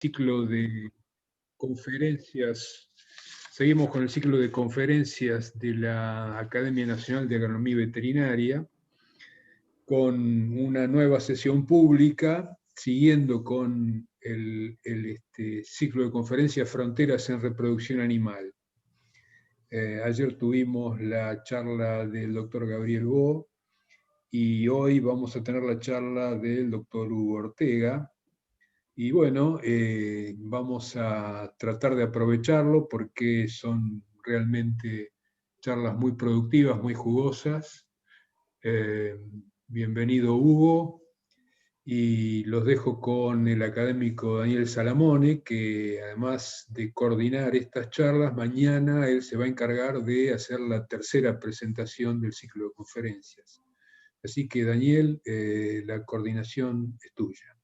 ciclo de conferencias, seguimos con el ciclo de conferencias de la Academia Nacional de Agronomía Veterinaria, con una nueva sesión pública, siguiendo con el ciclo de conferencias Fronteras en Reproducción Animal. Ayer tuvimos la charla del doctor Gabriel Bo y hoy vamos a tener la charla del doctor Hugo Ortega. Y bueno, vamos a tratar de aprovecharlo porque son realmente charlas muy productivas, muy jugosas. Bienvenido Hugo, y los dejo con el académico Daniel Salamone, que además de coordinar estas charlas, mañana él se va a encargar de hacer la tercera presentación del ciclo de conferencias. Así que Daniel, la coordinación es tuya.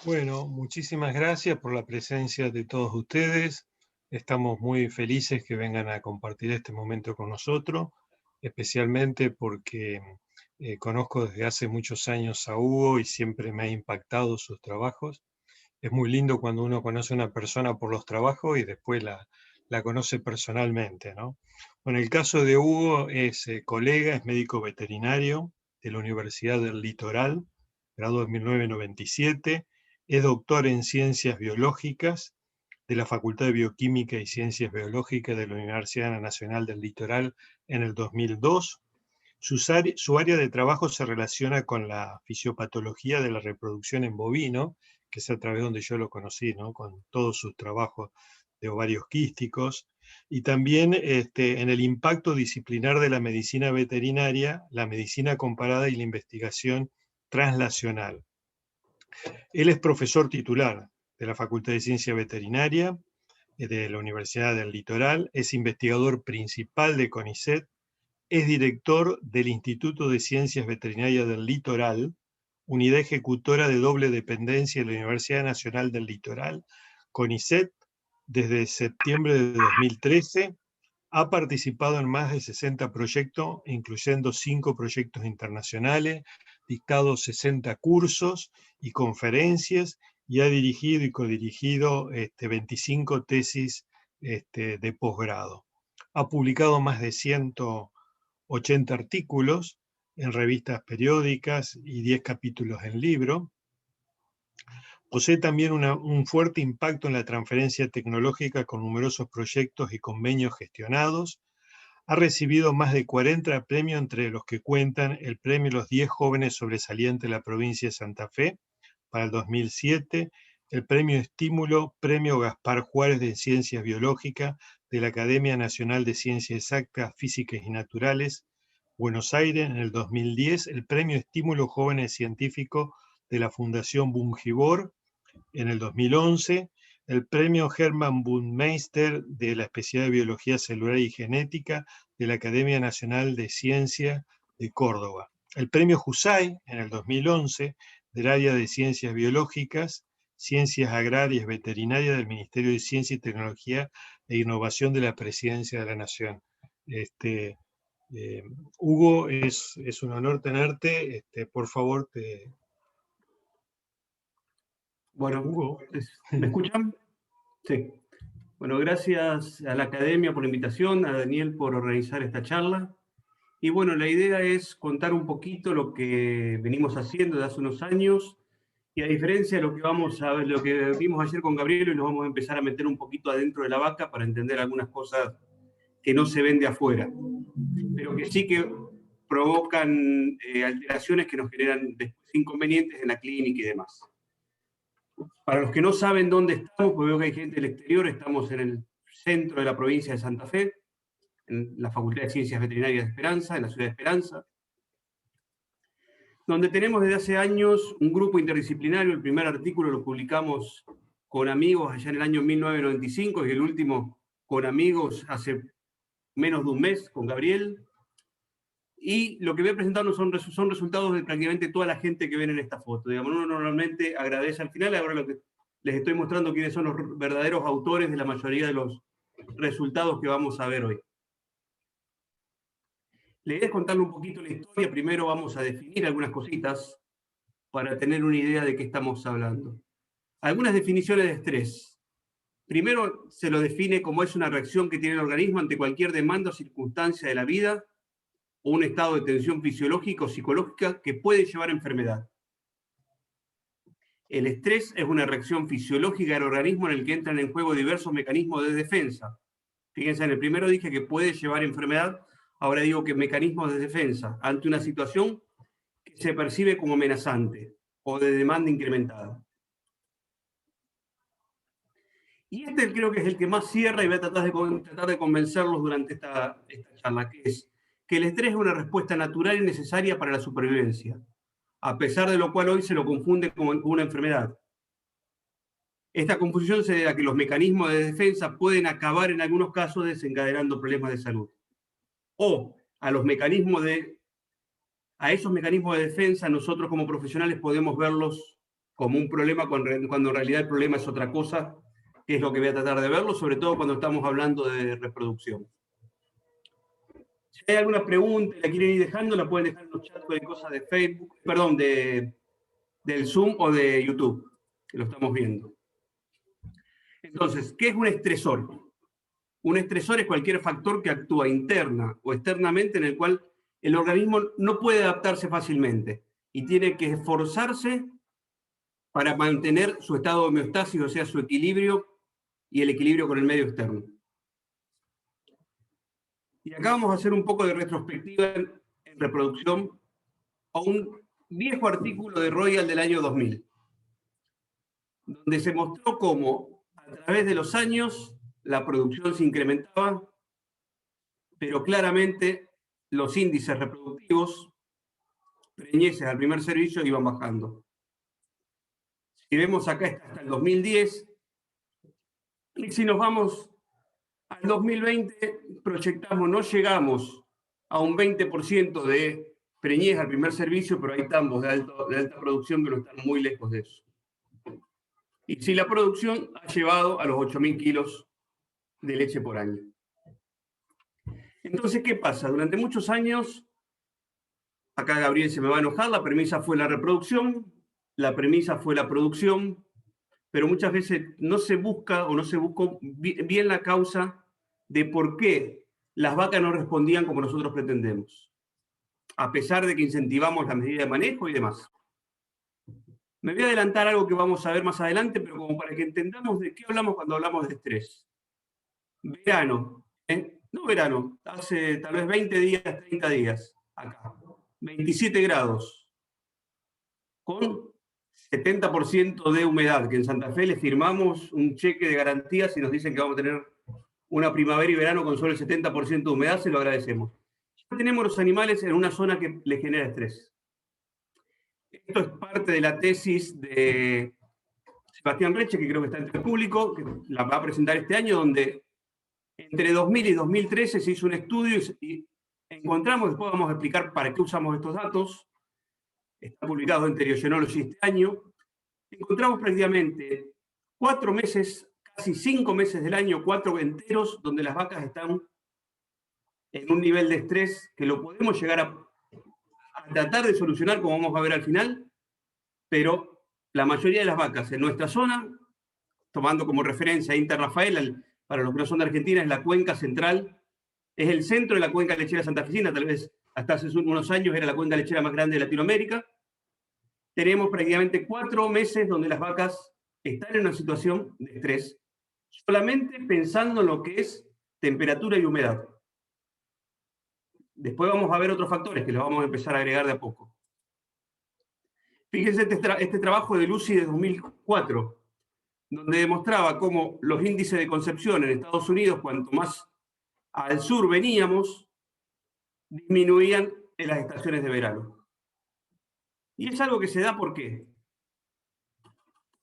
Bueno, muchísimas gracias por la presencia de todos ustedes. Estamos muy felices que vengan a compartir este momento con nosotros, especialmente porque conozco desde hace muchos años a Hugo y siempre me ha impactado sus trabajos. Es muy lindo cuando uno conoce a una persona por los trabajos y después la conoce personalmente, ¿no? Bueno, el caso de Hugo es colega, es médico veterinario de la Universidad del Litoral, graduado en 1997. Es doctor en Ciencias Biológicas de la Facultad de Bioquímica y Ciencias Biológicas de la Universidad Nacional del Litoral en el 2002. Su área de trabajo se relaciona con la fisiopatología de la reproducción en bovino, que es a través donde yo lo conocí, ¿no? Con todos sus trabajos de ovarios quísticos, y también en el impacto disciplinar de la medicina veterinaria, la medicina comparada y la investigación translacional. Él es profesor titular de la Facultad de Ciencia Veterinaria de la Universidad del Litoral, es investigador principal de CONICET, es director del Instituto de Ciencias Veterinarias del Litoral, unidad ejecutora de doble dependencia de la Universidad Nacional del Litoral, CONICET, desde septiembre de 2013. Ha participado en más de 60 proyectos, incluyendo 5 proyectos internacionales, dictado 60 cursos y conferencias, y ha dirigido y codirigido 25 tesis de posgrado. Ha publicado más de 180 artículos en revistas periódicas y 10 capítulos en libro. Posee también un fuerte impacto en la transferencia tecnológica con numerosos proyectos y convenios gestionados. Ha recibido más de 40 premios, entre los que cuentan el premio Los 10 Jóvenes Sobresalientes de la provincia de Santa Fe para el 2007, el premio Estímulo, premio Gaspar Juárez de Ciencias Biológicas de la Academia Nacional de Ciencias Exactas, Físicas y Naturales, Buenos Aires en el 2010, el premio Estímulo Jóvenes Científicos de la Fundación Bungibor en el 2011, el premio Hermann Buchmeister de la especialidad de Biología Celular y Genética de la Academia Nacional de Ciencia de Córdoba, el premio Jusay en el 2011 del área de Ciencias Biológicas, Ciencias Agrarias Veterinarias del Ministerio de Ciencia y Tecnología e Innovación de la Presidencia de la Nación. Hugo, es un honor tenerte. Por favor, Bueno, Hugo. ¿Me escuchan? Sí. Bueno, gracias a la Academia por la invitación, a Daniel por organizar esta charla. Y bueno, la idea es contar un poquito lo que venimos haciendo desde hace unos años, y a diferencia de lo que vamos a ver, lo que vimos ayer con Gabriel, y nos vamos a empezar a meter un poquito adentro de la vaca para entender algunas cosas que no se ven de afuera, pero que sí que provocan alteraciones que nos generan después inconvenientes en la clínica y demás. Para los que no saben dónde estamos, porque veo que hay gente del exterior, estamos en el centro de la provincia de Santa Fe, en la Facultad de Ciencias Veterinarias de Esperanza, en la ciudad de Esperanza, donde tenemos desde hace años un grupo interdisciplinario. El primer artículo lo publicamos con amigos allá en el año 1995 y el último con amigos hace menos de un mes, con Gabriel. Y lo que voy a presentarnos son resultados de prácticamente toda la gente que ven en esta foto. Digamos, uno normalmente agradece al final, ahora lo que les estoy mostrando quiénes son los verdaderos autores de la mayoría de los resultados que vamos a ver hoy. La idea es contarle un poquito la historia. Primero vamos a definir algunas cositas para tener una idea de qué estamos hablando. Algunas definiciones de estrés. Primero, se lo define como es una reacción que tiene el organismo ante cualquier demanda o circunstancia de la vida o un estado de tensión fisiológica o psicológica que puede llevar a enfermedad. El estrés es una reacción fisiológica del organismo en el que entran en juego diversos mecanismos de defensa. Fíjense, en el primero dije que puede llevar a enfermedad, ahora digo que mecanismos de defensa ante una situación que se percibe como amenazante o de demanda incrementada. Y este creo que es el que más cierra y voy a tratar de convencerlos durante esta charla, que es que el estrés es una respuesta natural y necesaria para la supervivencia, a pesar de lo cual hoy se lo confunde con una enfermedad. Esta confusión se debe a que los mecanismos de defensa pueden acabar en algunos casos desencadenando problemas de salud. O a esos mecanismos de defensa nosotros como profesionales podemos verlos como un problema cuando en realidad el problema es otra cosa, que es lo que voy a tratar de verlo, sobre todo cuando estamos hablando de reproducción. Si hay alguna pregunta y la quieren ir dejando, la pueden dejar en los chats de cosas de Facebook, perdón, del Zoom o de YouTube, que lo estamos viendo. Entonces, ¿qué es un estresor? Un estresor es cualquier factor que actúa interna o externamente en el cual el organismo no puede adaptarse fácilmente y tiene que esforzarse para mantener su estado de homeostasis, o sea, su equilibrio y el equilibrio con el medio externo. Y acá vamos a hacer un poco de retrospectiva en reproducción a un viejo artículo de Royal del año 2000, donde se mostró cómo a través de los años la producción se incrementaba, pero claramente los índices reproductivos, preñeces al primer servicio, iban bajando. Si vemos acá está hasta el 2010, y si nos vamos al 2020, proyectamos, no llegamos a un 20% de preñez al primer servicio, pero hay tambos de alta producción que no están muy lejos de eso. Y si la producción ha llevado a los 8.000 kilos de leche por año. Entonces, ¿qué pasa? Durante muchos años, acá Gabriel se me va a enojar, la premisa fue la reproducción, la premisa fue la producción, pero muchas veces no se busca o no se buscó bien la causa de por qué las vacas no respondían como nosotros pretendemos, a pesar de que incentivamos la medida de manejo y demás. Me voy a adelantar algo que vamos a ver más adelante, pero como para que entendamos de qué hablamos cuando hablamos de estrés. Verano, no verano, hace tal vez 20 días, 30 días, acá, 27 grados, con 70% de humedad, que en Santa Fe les firmamos un cheque de garantía si nos dicen que vamos a tener una primavera y verano con solo el 70% de humedad, se lo agradecemos. Ya tenemos los animales en una zona que les genera estrés. Esto es parte de la tesis de Sebastián Reche, que creo que está entre el público, que la va a presentar este año, donde entre 2000 y 2013 se hizo un estudio y encontramos, después vamos a explicar para qué usamos estos datos, está publicado en Enterogenology este año, encontramos prácticamente 4 meses, casi 5 meses del año, 4 enteros, donde las vacas están en un nivel de estrés que lo podemos llegar a tratar de solucionar, como vamos a ver al final, pero la mayoría de las vacas en nuestra zona, tomando como referencia a Inter Rafael, para los que no son de Argentina, es la cuenca central, es el centro de la cuenca lechera santafesina, tal vez hasta hace unos años era la cuenca lechera más grande de Latinoamérica. Tenemos prácticamente 4 meses donde las vacas están en una situación de estrés, solamente pensando en lo que es temperatura y humedad. Después vamos a ver otros factores que los vamos a empezar a agregar de a poco. Fíjense este trabajo de Lucy de 2004, donde demostraba cómo los índices de concepción en Estados Unidos, cuanto más al sur veníamos, disminuían en las estaciones de verano. Y es algo que se da ¿por qué?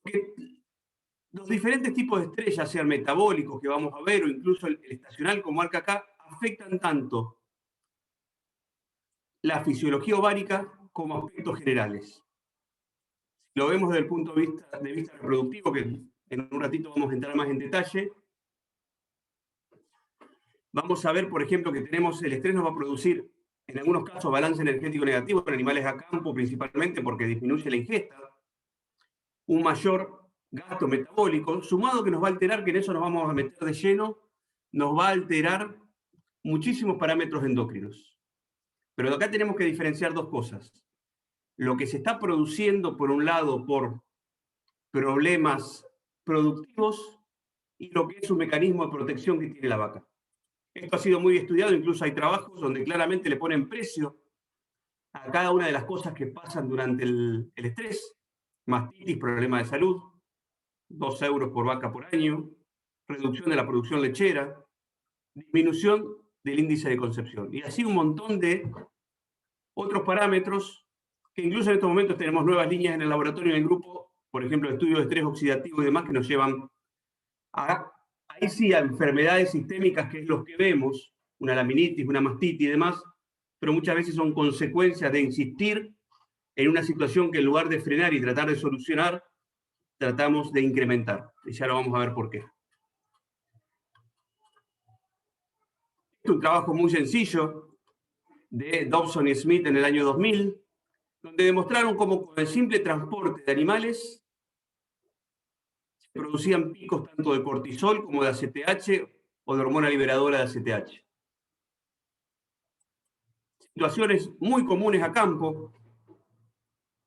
Porque los diferentes tipos de estrés, ya sean metabólicos que vamos a ver o incluso el estacional como marca acá, afectan tanto la fisiología ovárica como aspectos generales. Lo vemos desde el punto de vista reproductivo, que en un ratito vamos a entrar más en detalle. Vamos a ver, por ejemplo, que tenemos el estrés nos va a producir, en algunos casos, balance energético negativo en animales a campo, principalmente porque disminuye la ingesta, un mayor gasto metabólico, sumado que nos va a alterar, que en eso nos vamos a meter de lleno, nos va a alterar muchísimos parámetros endocrinos. Pero de acá tenemos que diferenciar dos cosas. Lo que se está produciendo, por un lado, por problemas productivos y lo que es un mecanismo de protección que tiene la vaca. Esto ha sido muy estudiado, incluso hay trabajos donde claramente le ponen precio a cada una de las cosas que pasan durante el estrés. Mastitis, problema de salud, 2 euros por vaca por año, reducción de la producción lechera, disminución del índice de concepción. Y así un montón de otros parámetros que incluso en estos momentos tenemos nuevas líneas en el laboratorio, en el grupo, por ejemplo, estudios de estrés oxidativo y demás, que nos llevan ahí sí a enfermedades sistémicas, que es lo que vemos, una laminitis, una mastitis y demás, pero muchas veces son consecuencias de insistir en una situación que en lugar de frenar y tratar de solucionar, tratamos de incrementar. Y ya lo vamos a ver por qué. Es un trabajo muy sencillo de Dobson y Smith en el año 2000, donde demostraron cómo con el simple transporte de animales se producían picos tanto de cortisol como de ACTH o de hormona liberadora de ACTH. Situaciones muy comunes a campo.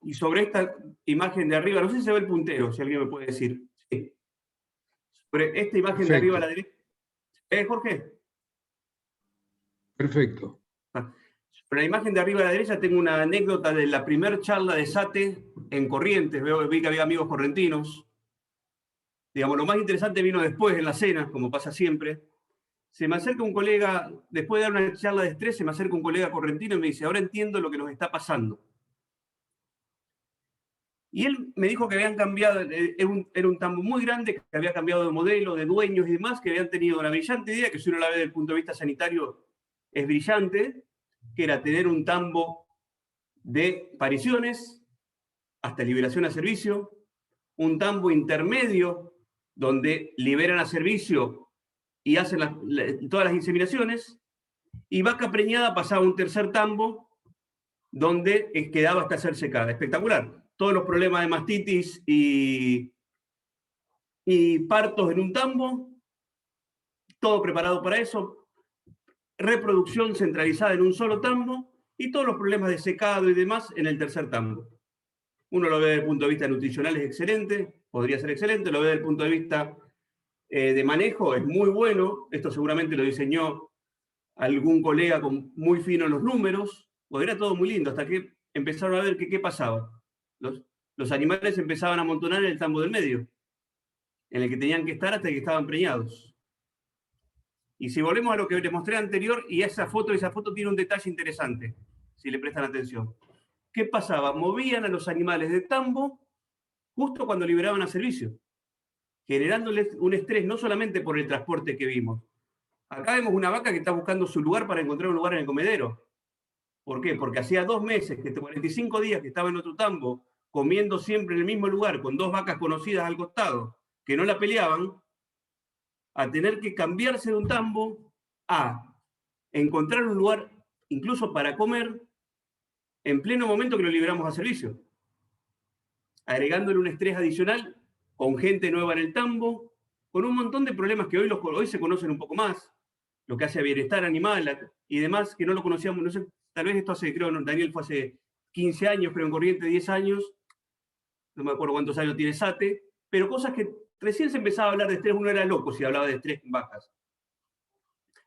Y sobre esta imagen de arriba, no sé si se ve el puntero, si alguien me puede decir. Sí. Sobre esta imagen Perfecto. de arriba a la derecha. Jorge? Perfecto. Sobre la imagen de arriba a la derecha tengo una anécdota de la primera charla de SATE en Corrientes. Vi que había amigos correntinos. Digamos, lo más interesante vino después, en la cena, como pasa siempre. Se me acerca un colega, después de dar una charla de estrés, se me acerca un colega correntino y me dice, ahora entiendo lo que nos está pasando. Y él me dijo que habían cambiado, era un tambo muy grande, que había cambiado de modelo, de dueños y demás, que habían tenido una brillante idea, que si uno la ve desde el punto de vista sanitario es brillante, que era tener un tambo de pariciones hasta liberación a servicio, un tambo intermedio donde liberan a servicio y hacen todas las inseminaciones, y vaca preñada pasaba a un tercer tambo donde quedaba hasta ser secada. Espectacular. Todos los problemas de mastitis y partos en un tambo, todo preparado para eso, reproducción centralizada en un solo tambo y todos los problemas de secado y demás en el tercer tambo. Uno lo ve desde el punto de vista nutricional, es excelente, podría ser excelente, lo ve desde el punto de vista de manejo, es muy bueno, esto seguramente lo diseñó algún colega muy fino en los números, pues era todo muy lindo, hasta que empezaron a ver qué pasaba. Los animales empezaban a amontonar en el tambo del medio, en el que tenían que estar hasta que estaban preñados. Y si volvemos a lo que les mostré anterior, y esa foto tiene un detalle interesante, si le prestan atención. ¿Qué pasaba? Movían a los animales de tambo justo cuando liberaban a servicio, generándoles un estrés no solamente por el transporte que vimos. Acá vemos una vaca que está buscando su lugar para encontrar un lugar en el comedero. ¿Por qué? Porque hacía 2 meses, 45 días que estaba en otro tambo, comiendo siempre en el mismo lugar, con 2 vacas conocidas al costado, que no la peleaban, a tener que cambiarse de un tambo a encontrar un lugar incluso para comer en pleno momento que lo liberamos a servicio, agregándole un estrés adicional, con gente nueva en el tambo, con un montón de problemas que hoy se conocen un poco más, lo que hace a bienestar animal y demás, que no lo conocíamos, no sé, tal vez esto hace, creo, Daniel fue hace 15 años, pero en Corriente 10 años, no me acuerdo cuántos años tiene SATE, pero cosas que recién se empezaba a hablar de estrés, uno era loco si hablaba de estrés en vacas.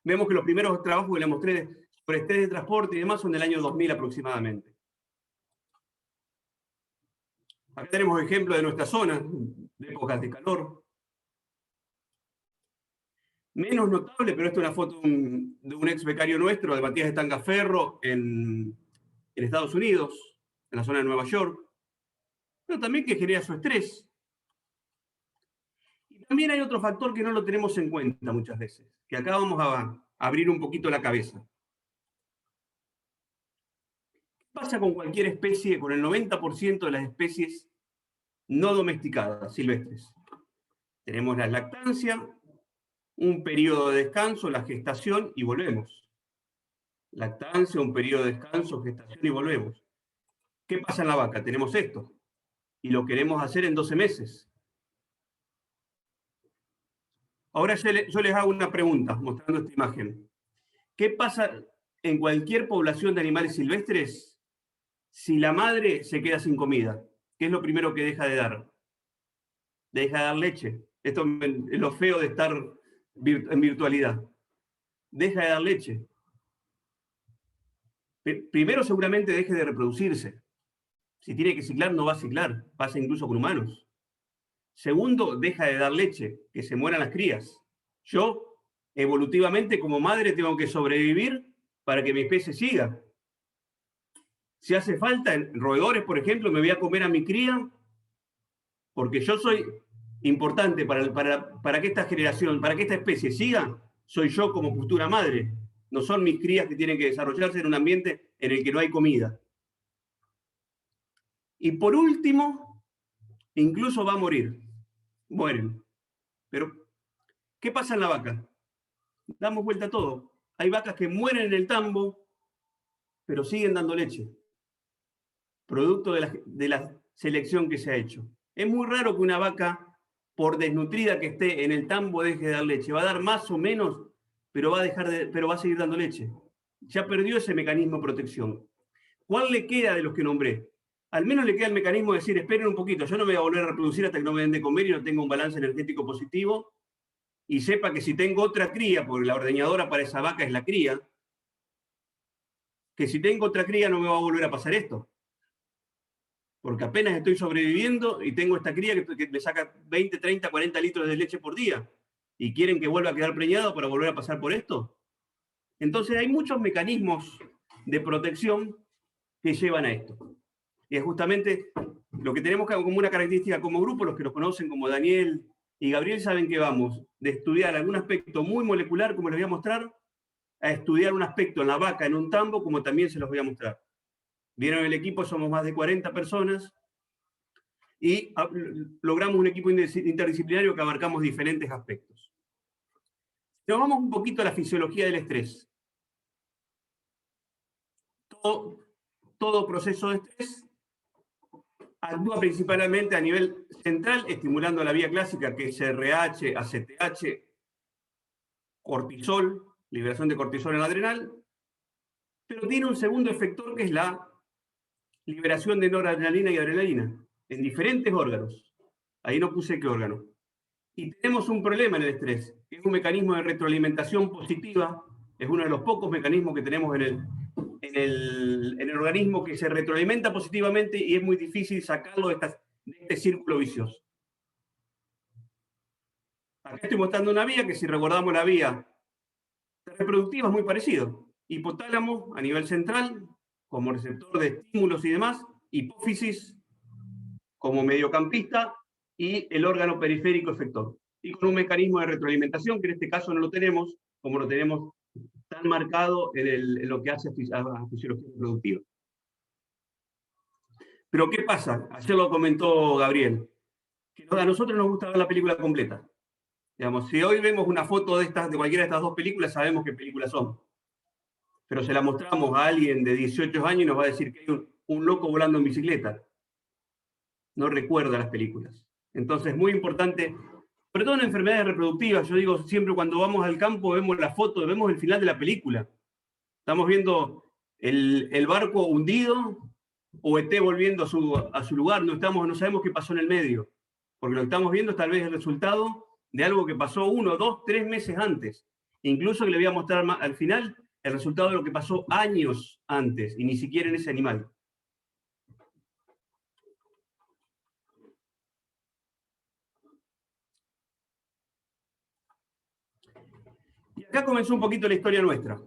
Vemos que los primeros trabajos que le mostré sobre estrés de transporte y demás son del año 2000 aproximadamente. Acá tenemos ejemplos de nuestra zona, de épocas de calor. Menos notable, pero esta es una foto de un ex becario nuestro, de Matías Estangaferro, en Estados Unidos, en la zona de Nueva York, pero también que genera su estrés. Y también hay otro factor que no lo tenemos en cuenta muchas veces, que acá vamos a abrir un poquito la cabeza. ¿Qué pasa con cualquier especie, con el 90% de las especies no domesticadas, silvestres? Tenemos la lactancia, un periodo de descanso, la gestación y volvemos. Lactancia, un periodo de descanso, gestación y volvemos. ¿Qué pasa en la vaca? Tenemos esto y lo queremos hacer en 12 meses. Ahora yo les hago una pregunta mostrando esta imagen. ¿Qué pasa en cualquier población de animales silvestres si la madre se queda sin comida? ¿Qué es lo primero que deja de dar? Deja de dar leche. Esto es lo feo de estar en virtualidad. Deja de dar leche. Primero seguramente deje de reproducirse. Si tiene que ciclar, no va a ciclar. Pasa incluso con humanos. Segundo, deja de dar leche, que se mueran las crías. Yo, evolutivamente, como madre, tengo que sobrevivir para que mi especie siga. Si hace falta, en roedores, por ejemplo, me voy a comer a mi cría, porque yo soy importante para que esta generación, para que esta especie siga, soy yo como futura madre. No son mis crías que tienen que desarrollarse en un ambiente en el que no hay comida. Y por último, incluso va a morir. Mueren. Pero, ¿qué pasa en la vaca? Damos vuelta a todo. Hay vacas que mueren en el tambo, pero siguen dando leche. Producto de la selección que se ha hecho. Es muy raro que una vaca, por desnutrida que esté en el tambo, deje de dar leche. Va a dar más o menos, pero va a seguir dando leche. Ya perdió ese mecanismo de protección. ¿Cuál le queda de los que nombré? Al menos le queda el mecanismo de decir, esperen un poquito, yo no me voy a volver a reproducir hasta que no me den de comer y no tenga un balance energético positivo, y sepa que si tengo otra cría, porque la ordeñadora para esa vaca es la cría, que si tengo otra cría no me va a volver a pasar esto. Porque apenas estoy sobreviviendo y tengo esta cría que me saca 20, 30, 40 litros de leche por día, y quieren que vuelva a quedar preñado para volver a pasar por esto. Entonces hay muchos mecanismos de protección que llevan a esto. Y es justamente lo que tenemos como una característica como grupo, los que nos conocen como Daniel y Gabriel saben que vamos de estudiar algún aspecto muy molecular, como les voy a mostrar, a estudiar un aspecto en la vaca, en un tambo, como también se los voy a mostrar. Vieron el equipo, somos más de 40 personas y logramos un equipo interdisciplinario que abarcamos diferentes aspectos. Nos vamos un poquito a la fisiología del estrés. Todo proceso de estrés actúa principalmente a nivel central, estimulando la vía clásica, que es RH, ACTH, cortisol, liberación de cortisol en la adrenal, pero tiene un segundo efector que es la liberación de noradrenalina y adrenalina en diferentes órganos. Ahí no puse qué órgano. Y tenemos un problema en el estrés, que es un mecanismo de retroalimentación positiva, es uno de los pocos mecanismos que tenemos en el organismo que se retroalimenta positivamente y es muy difícil sacarlo de este círculo vicioso. Acá estoy mostrando una vía que, si recordamos la vía reproductiva, es muy parecido. Hipotálamo a nivel central, como receptor de estímulos y demás, hipófisis como mediocampista y el órgano periférico efector. Y con un mecanismo de retroalimentación, que en este caso no lo tenemos, como lo tenemos tan marcado en lo que hace a fisiología reproductiva. Pero ¿qué pasa? Ayer lo comentó Gabriel, que a nosotros nos gusta ver la película completa. Digamos, si hoy vemos una foto de cualquiera de estas dos películas, sabemos qué películas son. Pero se la mostramos a alguien de 18 años y nos va a decir que hay un loco volando en bicicleta. No recuerda las películas. Entonces es muy importante, sobre todo en enfermedades reproductivas. Yo digo siempre, cuando vamos al campo vemos la foto, vemos el final de la película. Estamos viendo el barco hundido o ET volviendo a su lugar. No sabemos qué pasó en el medio. Porque lo que estamos viendo es tal vez el resultado de algo que pasó 1, 2, 3 meses antes. Incluso que le voy a mostrar al final el resultado de lo que pasó años antes, y ni siquiera en ese animal. Y acá comenzó un poquito la historia nuestra.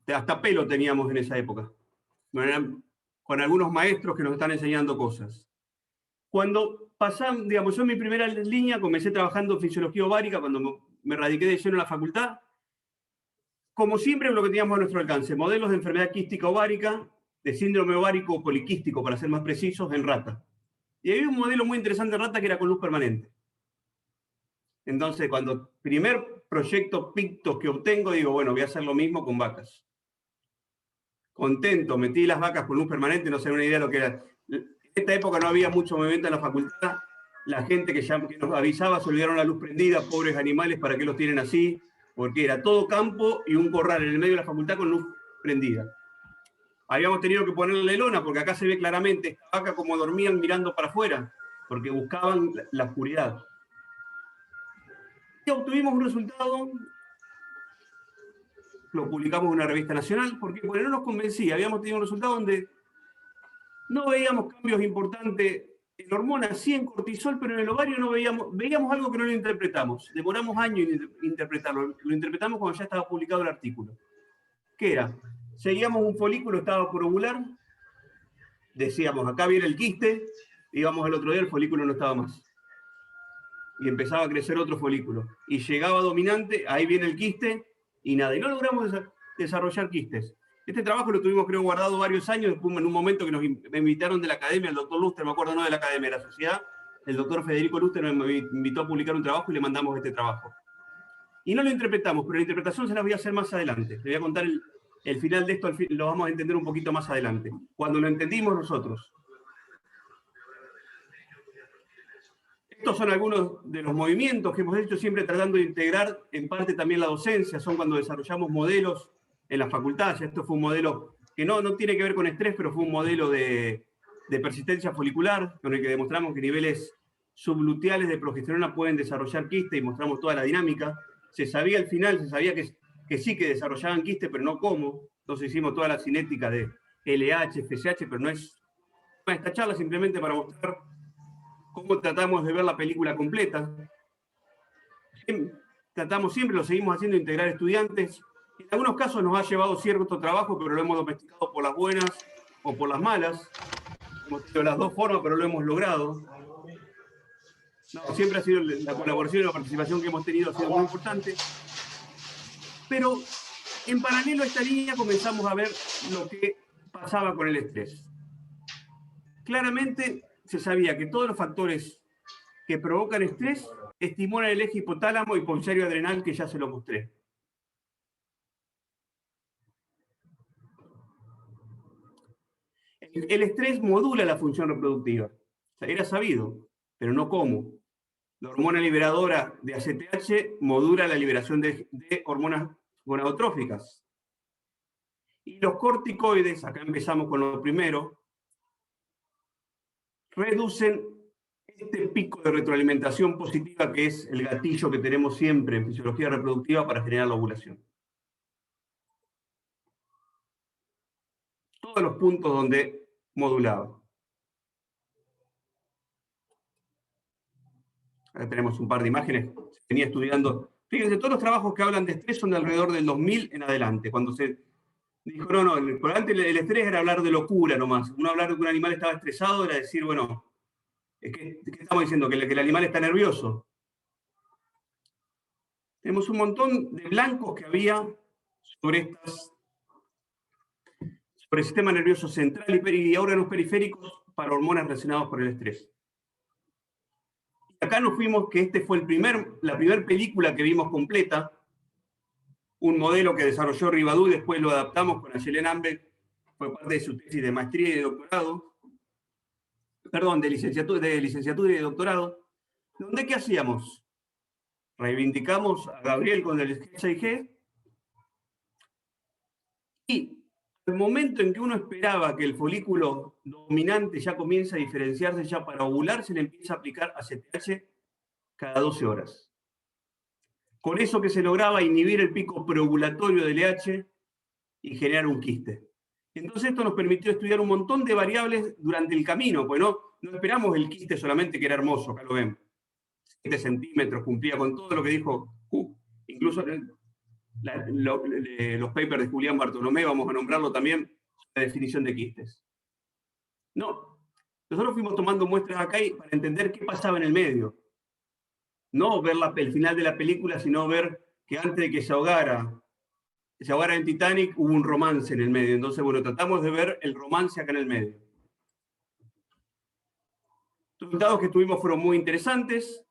Hasta pelo teníamos en esa época. Con algunos maestros que nos están enseñando cosas. Cuando pasamos, digamos, yo en mi primera línea comencé trabajando en fisiología ovárica cuando me radiqué de lleno en la facultad. Como siempre, lo que teníamos a nuestro alcance, modelos de enfermedad quística ovárica, de síndrome ovárico poliquístico, para ser más precisos, en rata. Y había un modelo muy interesante en rata que era con luz permanente. Entonces, cuando primer proyecto Pictos que obtengo, digo, bueno, voy a hacer lo mismo con vacas. Contento, metí las vacas con luz permanente, no sé una idea de lo que era. En esta época no había mucho movimiento en la facultad, la gente que nos avisaba se olvidaron la luz prendida, pobres animales, ¿para qué los tienen así? Porque era todo campo y un corral en el medio de la facultad con luz prendida. Habíamos tenido que ponerle lona, porque acá se ve claramente esta vaca como dormían mirando para afuera, porque buscaban la oscuridad. Y obtuvimos un resultado, lo publicamos en una revista nacional, porque no nos convencía. Habíamos tenido un resultado donde no veíamos cambios importantes en hormonas, sí en cortisol, pero en el ovario no veíamos algo que no lo interpretamos. Demoramos años en interpretarlo. Lo interpretamos cuando ya estaba publicado el artículo. ¿Qué era? Seguíamos un folículo, estaba por ovular, decíamos, acá viene el quiste, íbamos el otro día, el folículo no estaba más. Y empezaba a crecer otro folículo. Y llegaba dominante, ahí viene el quiste, y nada. Y no logramos desarrollar quistes. Este trabajo lo tuvimos, creo, guardado varios años, después en un momento que me invitaron de la academia, el doctor Luster, me acuerdo, no de la academia, de la sociedad, el doctor Federico Luster me invitó a publicar un trabajo y le mandamos este trabajo. Y no lo interpretamos, pero la interpretación se la voy a hacer más adelante. Le voy a contar el final de esto, lo vamos a entender un poquito más adelante, cuando lo entendimos nosotros. Estos son algunos de los movimientos que hemos hecho, siempre tratando de integrar en parte también la docencia, son cuando desarrollamos modelos en la facultad. Esto fue un modelo que no tiene que ver con estrés, pero fue un modelo de persistencia folicular, con el que demostramos que niveles subluteales de progesterona pueden desarrollar quiste y mostramos toda la dinámica. Se sabía al final, se sabía que sí que desarrollaban quiste, pero no cómo. Entonces hicimos toda la cinética de LH, FSH, pero no es esta charla simplemente para mostrar cómo tratamos de ver la película completa. Tratamos siempre, lo seguimos haciendo, integrar estudiantes. En algunos casos nos ha llevado cierto trabajo, pero lo hemos domesticado por las buenas o por las malas. Hemos tenido las dos formas, pero lo hemos logrado. No, siempre ha sido la colaboración y la participación que hemos tenido ha sido muy importante. Pero en paralelo a esta línea comenzamos a ver lo que pasaba con el estrés. Claramente se sabía que todos los factores que provocan estrés estimulan el eje hipotálamo y hipofisario adrenal, que ya se lo mostré. El estrés modula la función reproductiva. O sea, era sabido, pero no cómo. La hormona liberadora de ACTH modula la liberación de hormonas gonadotróficas. Y los corticoides, acá empezamos con lo primero, reducen este pico de retroalimentación positiva que es el gatillo que tenemos siempre en fisiología reproductiva para generar la ovulación. Todos los puntos donde modulaba. Acá tenemos un par de imágenes. Se venía estudiando. Fíjense, todos los trabajos que hablan de estrés son de alrededor del 2000 en adelante. Cuando se dijo, no, por antes el estrés era hablar de locura nomás. Uno hablar de que un animal estaba estresado era decir, bueno, ¿qué estamos diciendo? ¿Que el animal está nervioso? Tenemos un montón de blancos que había sobre el sistema nervioso central y órganos periféricos para hormonas relacionadas con el estrés. Acá nos fuimos que este fue la primera película que vimos completa, un modelo que desarrolló Ribadú y después lo adaptamos con Ayelen Ambeck, fue parte de su tesis de maestría y de doctorado, perdón, de licenciatura y de doctorado, donde ¿qué hacíamos? Reivindicamos a Gabriel con el SIG y al momento en que uno esperaba que el folículo dominante ya comience a diferenciarse ya para ovular, se le empieza a aplicar ACTH cada 12 horas. Con eso que se lograba inhibir el pico preovulatorio del LH y generar un quiste. Entonces esto nos permitió estudiar un montón de variables durante el camino, pues no esperamos el quiste solamente, que era hermoso, acá lo ven. 7 centímetros, cumplía con todo lo que dijo, incluso los papers de Julián Bartolomé, vamos a nombrarlo también, la definición de quistes. No, nosotros fuimos tomando muestras acá para entender qué pasaba en el medio. No ver el final de la película, sino ver que antes de que se ahogara en Titanic, hubo un romance en el medio. Entonces, bueno, tratamos de ver el romance acá en el medio. Los resultados que tuvimos fueron muy interesantes.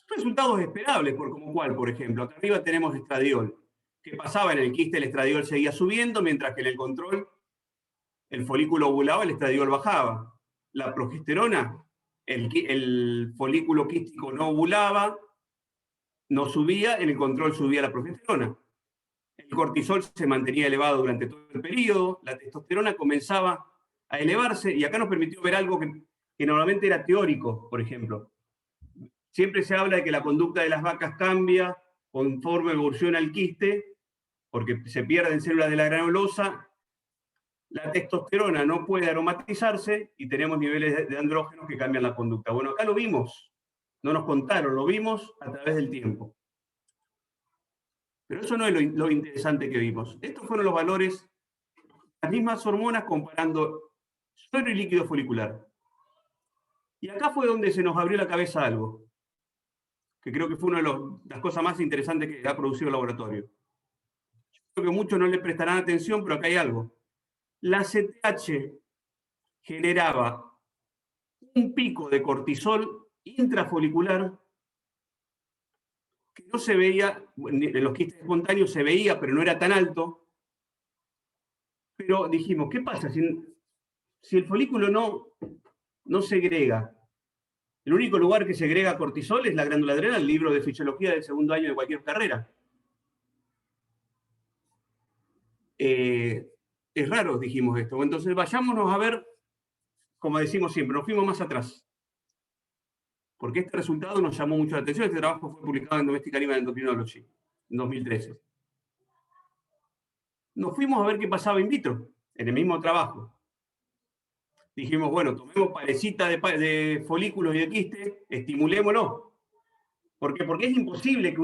Resultados esperables, como cuál, por ejemplo. Acá arriba tenemos estradiol. ¿Qué pasaba en el quiste? El estradiol seguía subiendo, mientras que en el control, el folículo ovulaba, el estradiol bajaba. La progesterona el folículo quístico no ovulaba, no subía, en el control subía la progesterona. El cortisol se mantenía elevado durante todo el periodo, la testosterona comenzaba a elevarse, y acá nos permitió ver algo que normalmente era teórico, por ejemplo. Siempre se habla de que la conducta de las vacas cambia conforme evoluciona el quiste, porque se pierden células de la granulosa, la testosterona no puede aromatizarse y tenemos niveles de andrógenos que cambian la conducta. Bueno, acá lo vimos, no nos contaron, lo vimos a través del tiempo. Pero eso no es lo interesante que vimos. Estos fueron los valores, las mismas hormonas comparando suero y líquido folicular. Y acá fue donde se nos abrió la cabeza algo, que creo que fue una de las cosas más interesantes que ha producido el laboratorio. Yo creo que muchos no le prestarán atención, pero acá hay algo. La CTH generaba un pico de cortisol intrafolicular que no se veía, en los quistes espontáneos se veía, pero no era tan alto. Pero dijimos, ¿qué pasa si el folículo no segrega? El único lugar que segrega cortisol es la glándula adrenal, el libro de fisiología del segundo año de cualquier carrera. Es raro, dijimos esto. Entonces vayámonos a ver, como decimos siempre, nos fuimos más atrás. Porque este resultado nos llamó mucho la atención. Este trabajo fue publicado en Domestic Animal Endocrinology, en 2013. Nos fuimos a ver qué pasaba in vitro, en el mismo trabajo. Dijimos, bueno, tomemos parecita de folículos y de quiste, estimulémoslo. ¿Por qué? Porque es imposible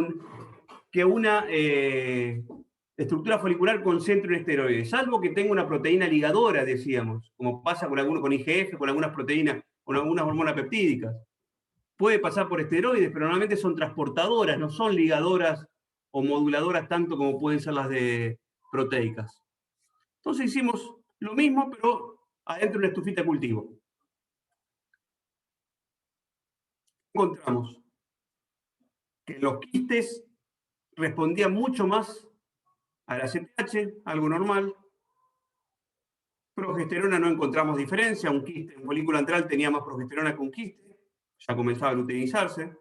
que una estructura folicular concentre un esteroide, salvo que tenga una proteína ligadora, decíamos, como pasa con IGF, con algunas proteínas, con algunas hormonas peptídicas. Puede pasar por esteroides, pero normalmente son transportadoras, no son ligadoras o moduladoras tanto como pueden ser las de proteicas. Entonces hicimos lo mismo, pero adentro de una estufita de cultivo. Encontramos que los quistes respondían mucho más a la CTH, algo normal. Progesterona no encontramos diferencia, un folículo antral tenía más progesterona que un quiste, ya comenzaba a luteinizarse.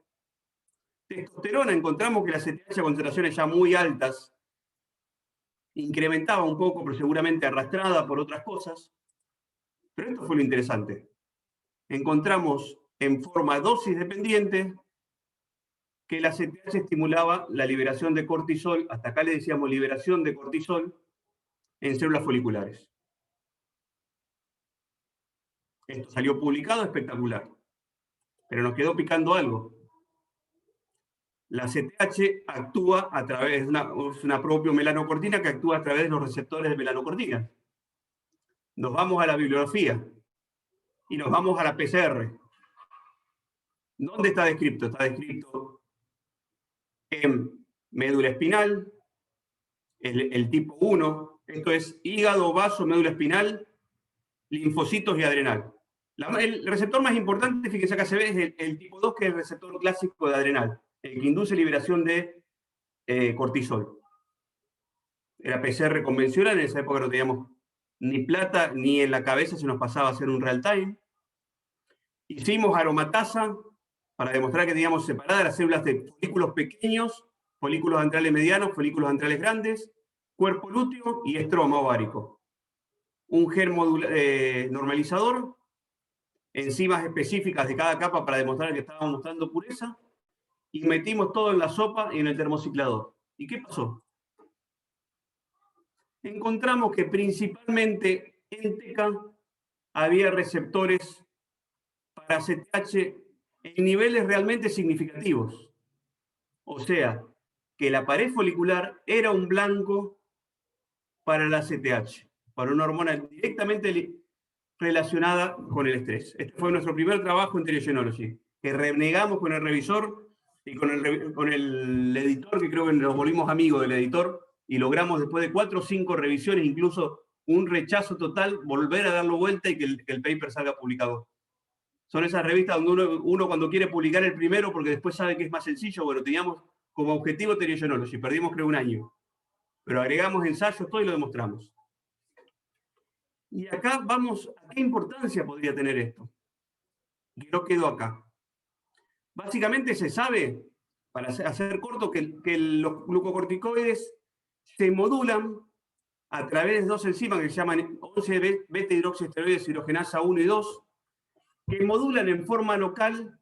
Testosterona, encontramos que la CTH a concentraciones ya muy altas incrementaba un poco, pero seguramente arrastrada por otras cosas. Pero esto fue lo interesante. Encontramos en forma dosis dependiente que la CTH estimulaba la liberación de cortisol, hasta acá le decíamos liberación de cortisol, en células foliculares. Esto salió publicado, espectacular. Pero nos quedó picando algo. La CTH actúa a través de una propia melanocortina que actúa a través de los receptores de melanocortina. Nos vamos a la bibliografía y nos vamos a la PCR. ¿Dónde está descrito? Está descrito en médula espinal, el tipo 1, esto es hígado, vaso, médula espinal, linfocitos y adrenal. El receptor más importante, fíjense acá se ve, es el tipo 2, que es el receptor clásico de adrenal, el que induce liberación de cortisol. Era PCR convencional, en esa época no teníamos ni plata, ni en la cabeza se nos pasaba a hacer un real time. Hicimos aromatasa para demostrar que teníamos separadas las células de folículos pequeños, folículos antrales medianos, folículos antrales grandes, cuerpo lúteo y estroma ovárico. Un gen normalizador, enzimas específicas de cada capa para demostrar que estábamos mostrando pureza, y metimos todo en la sopa y en el termociclador. ¿Y qué pasó? Encontramos que principalmente en TK había receptores para CTH en niveles realmente significativos. O sea, que la pared folicular era un blanco para la CTH, para una hormona directamente relacionada con el estrés. Este fue nuestro primer trabajo en Telegenology, que renegamos con el revisor y con el editor, que creo que nos volvimos amigos del editor, y logramos después de 4 o 5 revisiones, incluso un rechazo total, volver a darlo vuelta y que el paper salga publicado. Son esas revistas donde uno cuando quiere publicar el primero, porque después sabe que es más sencillo. Bueno, teníamos como objetivo Telegenology, perdimos creo un año, pero agregamos ensayos, todo y lo demostramos. Y acá vamos a qué importancia podría tener esto. que no quedó acá. Básicamente se sabe, para hacer corto, que los glucocorticoides se modulan a través de dos enzimas que se llaman 11 beta-hidroxiesteroides hidrogenasa 1 y 2, que modulan en forma local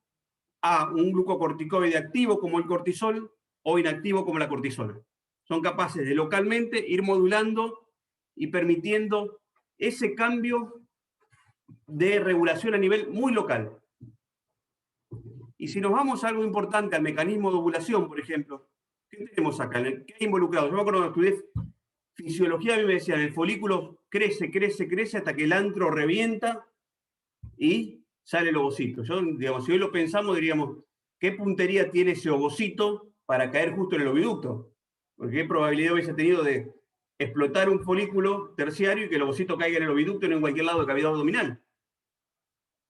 a un glucocorticoide activo como el cortisol o inactivo como la cortisona. Son capaces de localmente ir modulando y permitiendo ese cambio de regulación a nivel muy local. Y si nos vamos a algo importante, al mecanismo de ovulación, por ejemplo, ¿qué tenemos acá? ¿Qué hay involucrado? Yo me acuerdo cuando estudié fisiología, a mí me decían, el folículo crece, crece, crece hasta que el antro revienta y sale el ovocito. Yo, digamos, si hoy lo pensamos, diríamos, ¿qué puntería tiene ese ovocito para caer justo en el oviducto? Porque ¿qué probabilidad hubiese tenido de explotar un folículo terciario y que el ovocito caiga en el oviducto y no en cualquier lado de cavidad abdominal?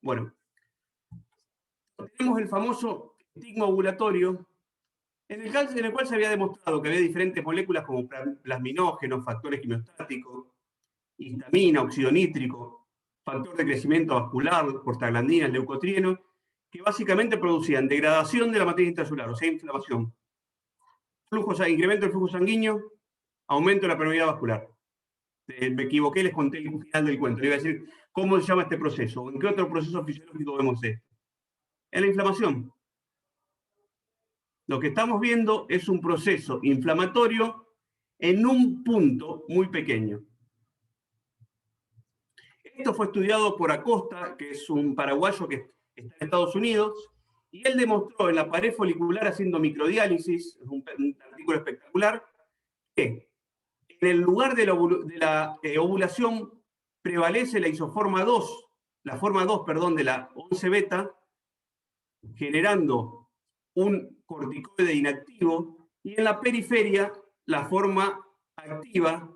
Bueno, tenemos el famoso estigma ovulatorio, en el cual se había demostrado que había diferentes moléculas como plasminógenos, factores quimiostáticos, histamina, óxido nítrico, factor de crecimiento vascular, prostaglandinas, leucotrienos, que básicamente producían degradación de la matriz intracelular, o sea, inflamación, incremento del flujo sanguíneo, aumento de la permeabilidad vascular. Me equivoqué, les conté el final del cuento. Le iba a decir cómo se llama este proceso, en qué otro proceso fisiológico vemos esto. En la inflamación. Lo que estamos viendo es un proceso inflamatorio en un punto muy pequeño. Esto fue estudiado por Acosta, que es un paraguayo que está en Estados Unidos, y él demostró en la pared folicular haciendo microdiálisis, un artículo espectacular, que en el lugar de la ovulación prevalece la isoforma 2, la forma 2, perdón, de la 11 beta, generando un corticoide inactivo, y en la periferia la forma activa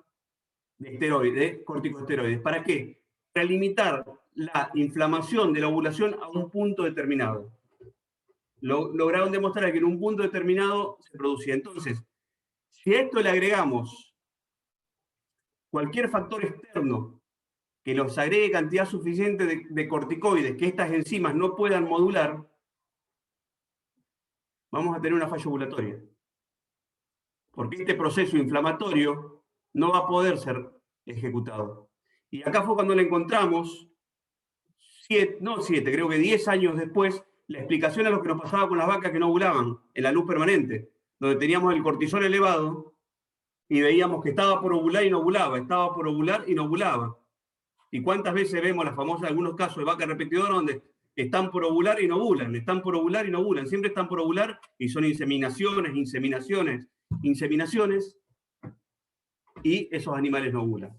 de corticosteroides. ¿Para qué? Para limitar la inflamación de la ovulación a un punto determinado. Lograron demostrar que en un punto determinado se producía. Entonces, si a esto le agregamos cualquier factor externo que nos agregue cantidad suficiente de corticoides que estas enzimas no puedan modular, vamos a tener una falla ovulatoria. Porque este proceso inflamatorio no va a poder ser ejecutado. Y acá fue cuando le encontramos, creo que 10 años después, la explicación a lo que nos pasaba con las vacas que no ovulaban, en la luz permanente, donde teníamos el cortisol elevado y veíamos que estaba por ovular y no ovulaba, estaba por ovular y no ovulaba. ¿Y cuántas veces vemos las famosas, algunos casos de vaca repetidora donde están por ovular y no ovulan, están por ovular y no ovulan, siempre están por ovular y son inseminaciones, y esos animales no ovulan?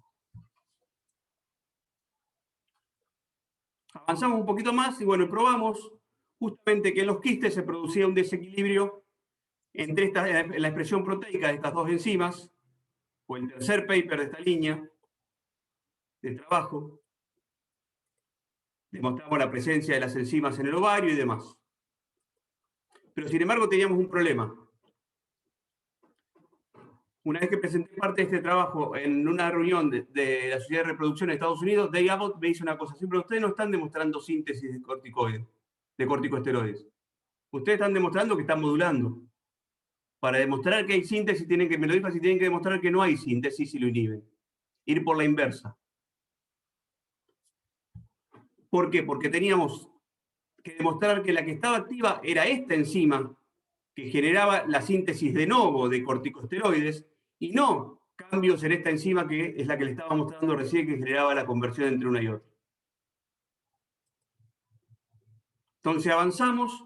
Avanzamos un poquito más y bueno, probamos justamente que en los quistes se producía un desequilibrio entre la expresión proteica de estas dos enzimas, o el tercer paper de esta línea de trabajo. Demostramos la presencia de las enzimas en el ovario y demás. Pero sin embargo teníamos un problema. Una vez que presenté parte de este trabajo en una reunión de la Sociedad de Reproducción de Estados Unidos, Dave Abbott me dice una cosa: siempre ustedes no están demostrando síntesis de corticosteroides. Ustedes están demostrando que están modulando. Para demostrar que hay síntesis, tienen que demostrar que no hay síntesis y lo inhiben. Ir por la inversa. ¿Por qué? Porque teníamos que demostrar que la que estaba activa era esta enzima que generaba la síntesis de novo de corticosteroides y no cambios en esta enzima que es la que le estaba mostrando recién, que generaba la conversión entre una y otra. Entonces avanzamos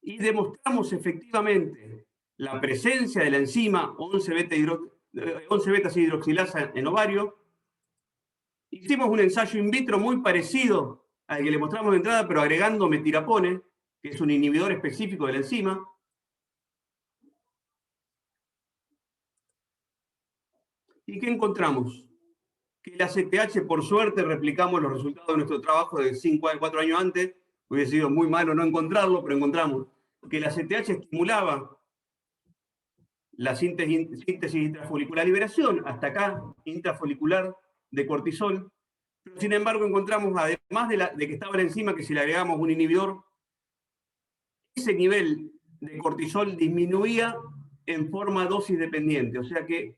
y demostramos efectivamente la presencia de la enzima 11 beta-hidroxilasa en ovario. Hicimos un ensayo in vitro muy parecido al que le mostramos de entrada, pero agregando metirapone, que es un inhibidor específico de la enzima. ¿Y qué encontramos? Que la ACTH, por suerte, replicamos los resultados de nuestro trabajo de 4 años antes. Hubiese sido muy malo no encontrarlo, pero encontramos que la ACTH estimulaba la síntesis intrafolicular, liberación, hasta acá, intrafolicular de cortisol, Pero sin embargo encontramos, además de que estaba la enzima, que si le agregamos un inhibidor, ese nivel de cortisol disminuía en forma dosis dependiente. O sea que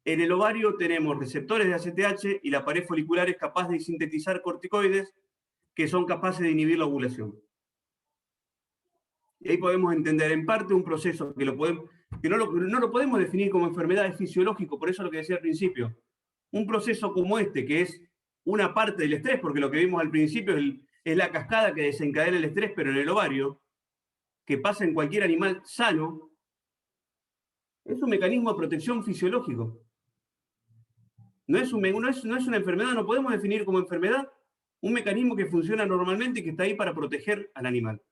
en el ovario tenemos receptores de ACTH y la pared folicular es capaz de sintetizar corticoides que son capaces de inhibir la ovulación. Y ahí podemos entender en parte un proceso que no lo podemos definir como enfermedad, es fisiológico, por eso lo que decía al principio. Un proceso como este, que es una parte del estrés, porque lo que vimos al principio es la cascada que desencadena el estrés, pero en el ovario, que pasa en cualquier animal sano, es un mecanismo de protección fisiológico. No es una enfermedad, no podemos definir como enfermedad un mecanismo que funciona normalmente y que está ahí para proteger al animal.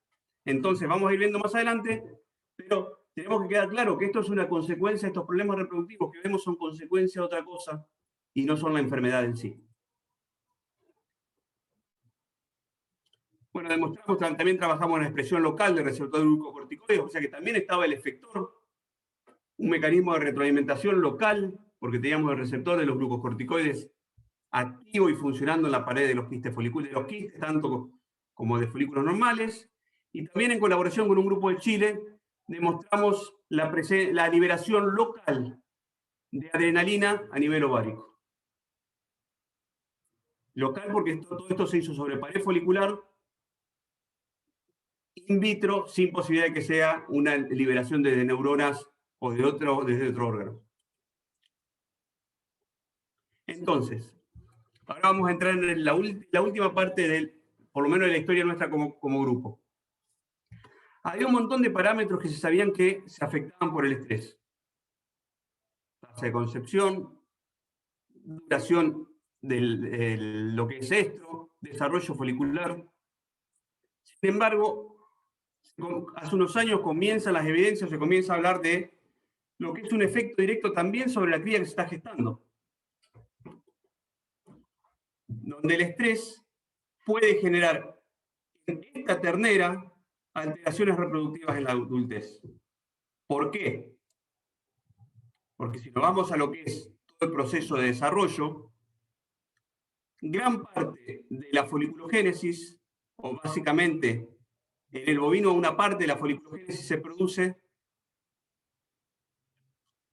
Entonces, vamos a ir viendo más adelante, pero tenemos que quedar claro que esto es una consecuencia, estos problemas reproductivos que vemos son consecuencia de otra cosa y no son la enfermedad en sí. Bueno, demostramos, también trabajamos en la expresión local de receptor de glucocorticoides, o sea que también estaba el efector, un mecanismo de retroalimentación local, porque teníamos el receptor de los glucocorticoides activo y funcionando en la pared de los quistes folículos, de los quistes, tanto como de folículos normales. Y también en colaboración con un grupo de Chile, demostramos la liberación local de adrenalina a nivel ovárico. Local porque todo esto se hizo sobre pared folicular, in vitro, sin posibilidad de que sea una liberación de neuronas o desde otro órgano. Entonces, ahora vamos a entrar en la última parte, por lo menos de la historia nuestra como grupo. Había un montón de parámetros que se sabían que se afectaban por el estrés. Tasa de concepción, duración de lo que es estro, desarrollo folicular. Sin embargo, hace unos años comienzan las evidencias, se comienza a hablar de lo que es un efecto directo también sobre la cría que se está gestando. Donde el estrés puede generar en esta ternera alteraciones reproductivas en la adultez. ¿Por qué? Porque si nos vamos a lo que es todo el proceso de desarrollo, gran parte de la foliculogénesis, o básicamente en el bovino una parte de la foliculogénesis se produce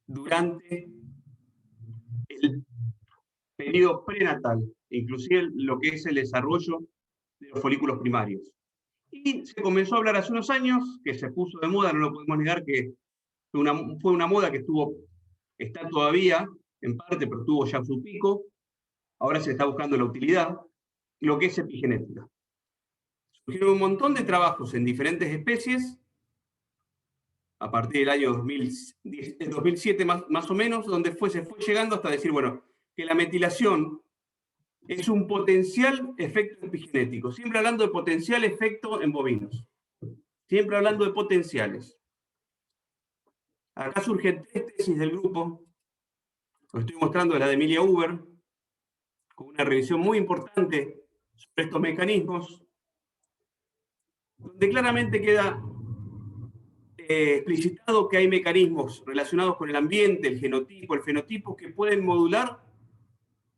durante el periodo prenatal, inclusive lo que es el desarrollo de los folículos primarios. Y se comenzó a hablar hace unos años, que se puso de moda, no lo podemos negar que fue una moda que está todavía, en parte, pero tuvo ya su pico, ahora se está buscando la utilidad, lo que es epigenética. Surgieron un montón de trabajos en diferentes especies, a partir del año 2007 más o menos, donde se fue llegando hasta decir, bueno, que la metilación es un potencial efecto epigenético. Siempre hablando de potencial efecto en bovinos. Siempre hablando de potenciales. Acá surgen 3 tesis del grupo. Os estoy mostrando la de Emilia Huber, con una revisión muy importante sobre estos mecanismos, donde claramente queda explicitado que hay mecanismos relacionados con el ambiente, el genotipo, el fenotipo, que pueden modular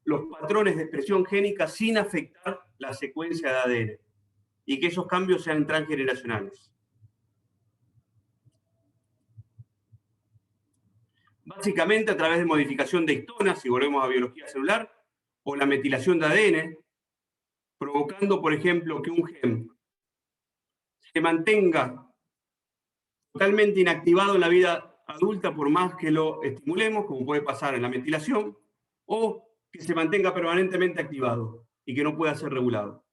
los patrones de expresión génica sin afectar la secuencia de ADN, y que esos cambios sean transgeneracionales. Básicamente a través de modificación de histonas, si volvemos a biología celular, o la metilación de ADN, provocando, por ejemplo, que un gen se mantenga totalmente inactivado en la vida adulta por más que lo estimulemos, como puede pasar en la metilación, o que se mantenga permanentemente activado y que no pueda ser regulado.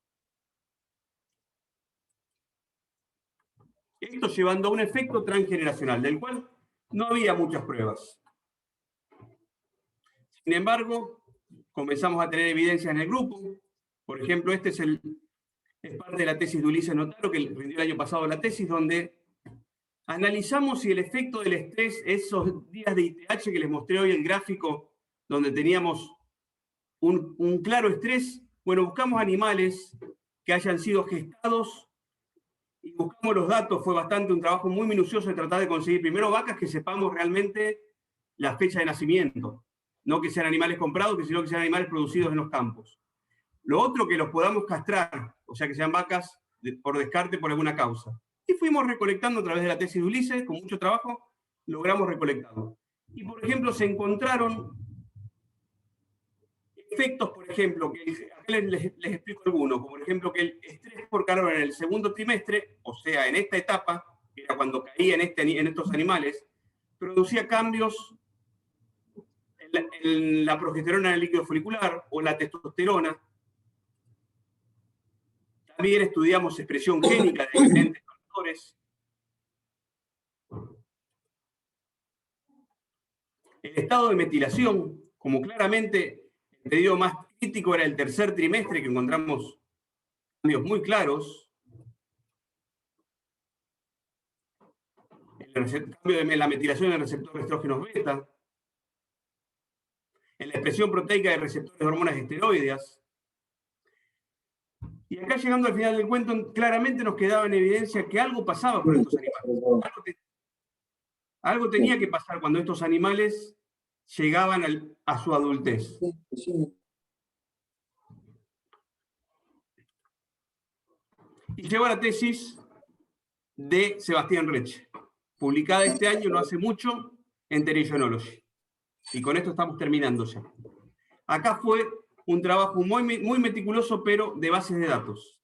Esto llevando a un efecto transgeneracional, del cual no había muchas pruebas. Sin embargo, comenzamos a tener evidencias en el grupo. Por ejemplo, este es parte de la tesis de Ulises Notaro, que rindió el año pasado la tesis, donde analizamos si el efecto del estrés, esos días de ITH que les mostré hoy, el gráfico, donde teníamos un claro estrés, bueno, buscamos animales que hayan sido gestados y buscamos los datos, fue bastante un trabajo muy minucioso de tratar de conseguir primero vacas que sepamos realmente la fecha de nacimiento, no que sean animales comprados, sino que sean animales producidos en los campos. Lo otro, que los podamos castrar, o sea, que sean vacas por descarte por alguna causa. Y fuimos recolectando a través de la tesis de Ulises, con mucho trabajo, logramos recolectarlo. Y, por ejemplo, se encontraron efectos, por ejemplo, que acá les explico algunos, como por ejemplo que el estrés por calor en el segundo trimestre, o sea, en esta etapa, que era cuando caía en estos animales, producía cambios en la progesterona en el líquido folicular o la testosterona. También estudiamos expresión génica de diferentes factores. El estado de metilación, como claramente el periodo más crítico era el tercer trimestre, que encontramos cambios muy claros. El cambio de la metilación en el receptor de estrógenos beta. En la expresión proteica de receptores de hormonas esteroideas. Y acá, llegando al final del cuento, claramente nos quedaba en evidencia que algo pasaba con estos animales. Algo tenía que pasar cuando estos animales llegaban a su adultez. Y llegó a la tesis de Sebastián Reche, publicada este año, no hace mucho, en Pterygonology. Y con esto estamos terminando ya. Acá fue un trabajo muy meticuloso, pero de bases de datos.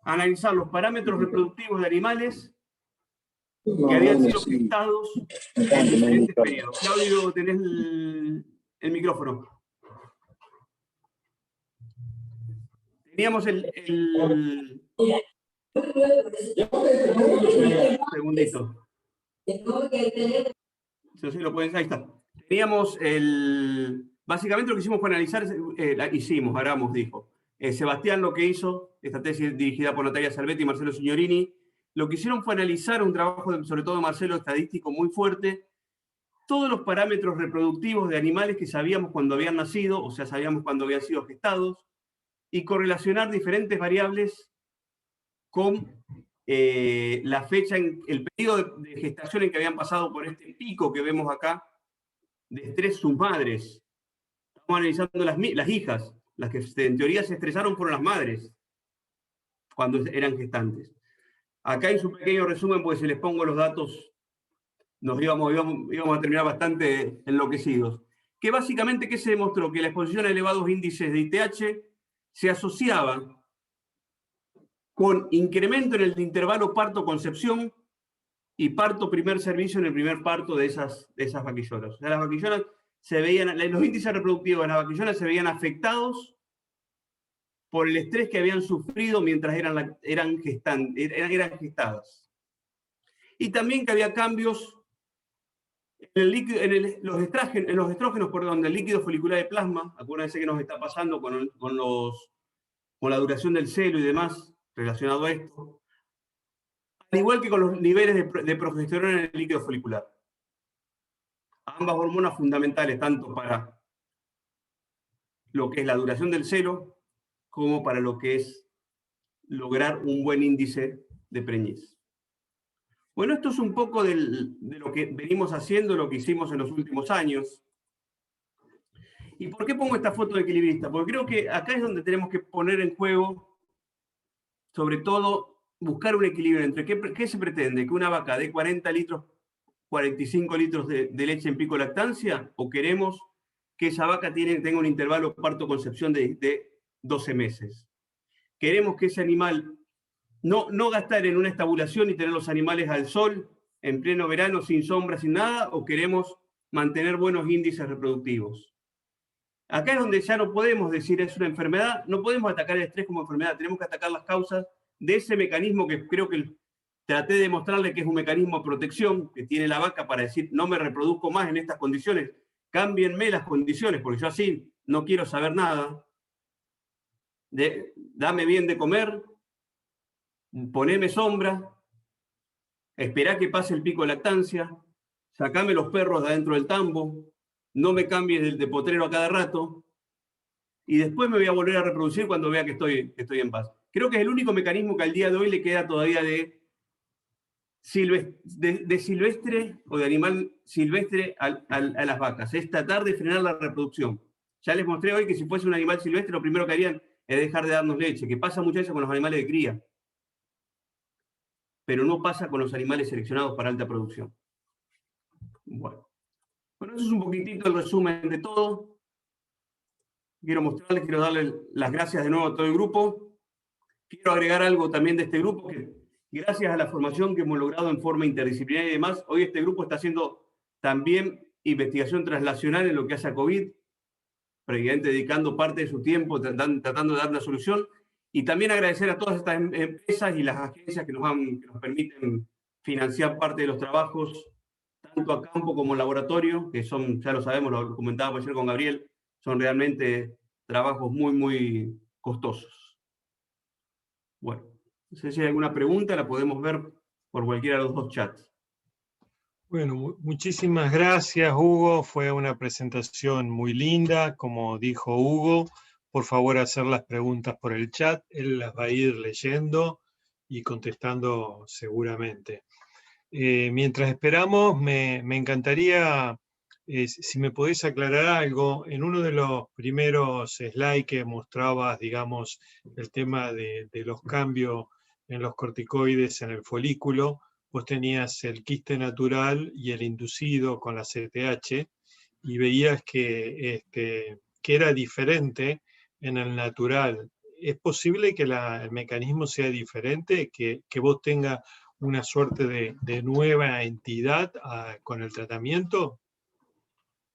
Analizar los parámetros reproductivos de animales que habían sido gestados en diferentes periodos. Claudio, tenés el micrófono. Teníamos un segundito. Sí, lo pueden, ahí está. Teníamos básicamente lo que hicimos fue analizar, Aramos dijo. Sebastián lo que hizo, esta tesis dirigida por Natalia Salvetti y Marcelo Signorini, lo que hicieron fue analizar un trabajo, sobre todo de Marcelo, estadístico muy fuerte, todos los parámetros reproductivos de animales que sabíamos cuando habían nacido, o sea, sabíamos cuando habían sido gestados, y correlacionar diferentes variables con la fecha, el periodo de gestación en que habían pasado por este pico que vemos acá de estrés sus madres. Estamos analizando las hijas, las que en teoría se estresaron fueron las madres cuando eran gestantes. Acá en su pequeño resumen, pues si les pongo los datos, nos íbamos a terminar bastante enloquecidos. Que básicamente, ¿qué se demostró? Que la exposición a elevados índices de ITH se asociaba con incremento en el intervalo parto-concepción y parto-primer servicio en el primer parto de esas vaquillonas. O sea, las vaquillonas los índices reproductivos de las vaquillonas se veían afectados por el estrés que habían sufrido mientras eran gestadas. Y también que había cambios en los estrógenos, del líquido folicular de plasma. Acuérdense que nos está pasando con la duración del celo y demás relacionado a esto. Al igual que con los niveles de progesterona en el líquido folicular. Ambas hormonas fundamentales, tanto para lo que es la duración del celo, como para lo que es lograr un buen índice de preñez. Bueno, esto es un poco de lo que venimos haciendo, lo que hicimos en los últimos años. ¿Y por qué pongo esta foto de equilibrista? Porque creo que acá es donde tenemos que poner en juego, sobre todo, buscar un equilibrio entre qué se pretende, que una vaca dé 40 litros, 45 litros de leche en pico lactancia, o queremos que esa vaca tenga un intervalo parto-concepción de 12 meses. Queremos que ese animal no gastar en una estabulación y tener los animales al sol en pleno verano, sin sombra, sin nada, o queremos mantener buenos índices reproductivos. Acá es donde ya no podemos decir es una enfermedad, no podemos atacar el estrés como enfermedad, tenemos que atacar las causas de ese mecanismo que creo que traté de demostrarle que es un mecanismo de protección que tiene la vaca para decir no me reproduzco más en estas condiciones, cámbienme las condiciones, porque yo así no quiero saber nada. Dame bien de comer, poneme sombra, esperá que pase el pico de lactancia, sacame los perros de adentro del tambo, no me cambies de potrero a cada rato, y después me voy a volver a reproducir cuando vea que estoy en paz. Creo que es el único mecanismo que al día de hoy le queda todavía de silvestre o de animal silvestre a las vacas, es tratar de frenar la reproducción. Ya les mostré hoy que si fuese un animal silvestre, lo primero que harían es dejar de darnos leche, que pasa muchas veces con los animales de cría, pero no pasa con los animales seleccionados para alta producción. Bueno, eso es un poquitito el resumen de todo. Quiero darle las gracias de nuevo a todo el grupo. Quiero agregar algo también de este grupo, que gracias a la formación que hemos logrado en forma interdisciplinaria y demás, hoy este grupo está haciendo también investigación translacional en lo que hace a COVID, previamente dedicando parte de su tiempo tratando de dar una solución, y también agradecer a todas estas empresas y las agencias que nos permiten financiar parte de los trabajos, tanto a campo como en laboratorio, que son, ya lo sabemos, lo comentábamos ayer con Gabriel, son realmente trabajos muy, muy costosos. Bueno, no sé si hay alguna pregunta, la podemos ver por cualquiera de los dos chats. Bueno, muchísimas gracias, Hugo. Fue una presentación muy linda, como dijo Hugo. Por favor, hacer las preguntas por el chat. Él las va a ir leyendo y contestando seguramente. Mientras esperamos, me encantaría, si me podés aclarar algo, en uno de los primeros slides que mostrabas, digamos, el tema de los cambios en los corticoides en el folículo, vos tenías el quiste natural y el inducido con la CTH, y veías que era diferente en el natural. ¿Es posible que el mecanismo sea diferente, que vos tengas una suerte de nueva entidad con el tratamiento?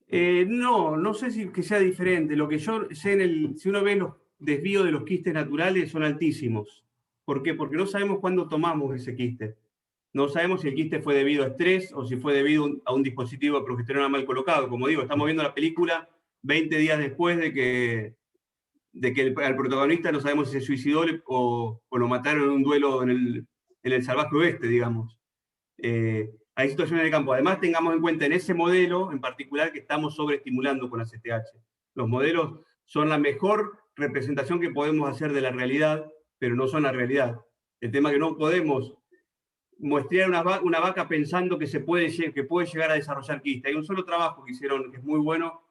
No sé si que sea diferente. Lo que yo sé, si uno ve los desvíos de los quistes naturales, son altísimos. ¿Por qué? Porque no sabemos cuándo tomamos ese quiste. No sabemos si el quiste fue debido a estrés o si fue debido a un dispositivo de progesterona mal colocado. Como digo, estamos viendo la película 20 días después de que al protagonista no sabemos si se suicidó o lo mataron en un duelo en el salvaje oeste, digamos. Hay situaciones de campo. Además, tengamos en cuenta en ese modelo en particular que estamos sobreestimulando con la CTH. Los modelos son la mejor representación que podemos hacer de la realidad, pero no son la realidad. El tema es que no podemos muestrear una vaca pensando que puede llegar a desarrollar quiste. Hay un solo trabajo que hicieron que es muy bueno,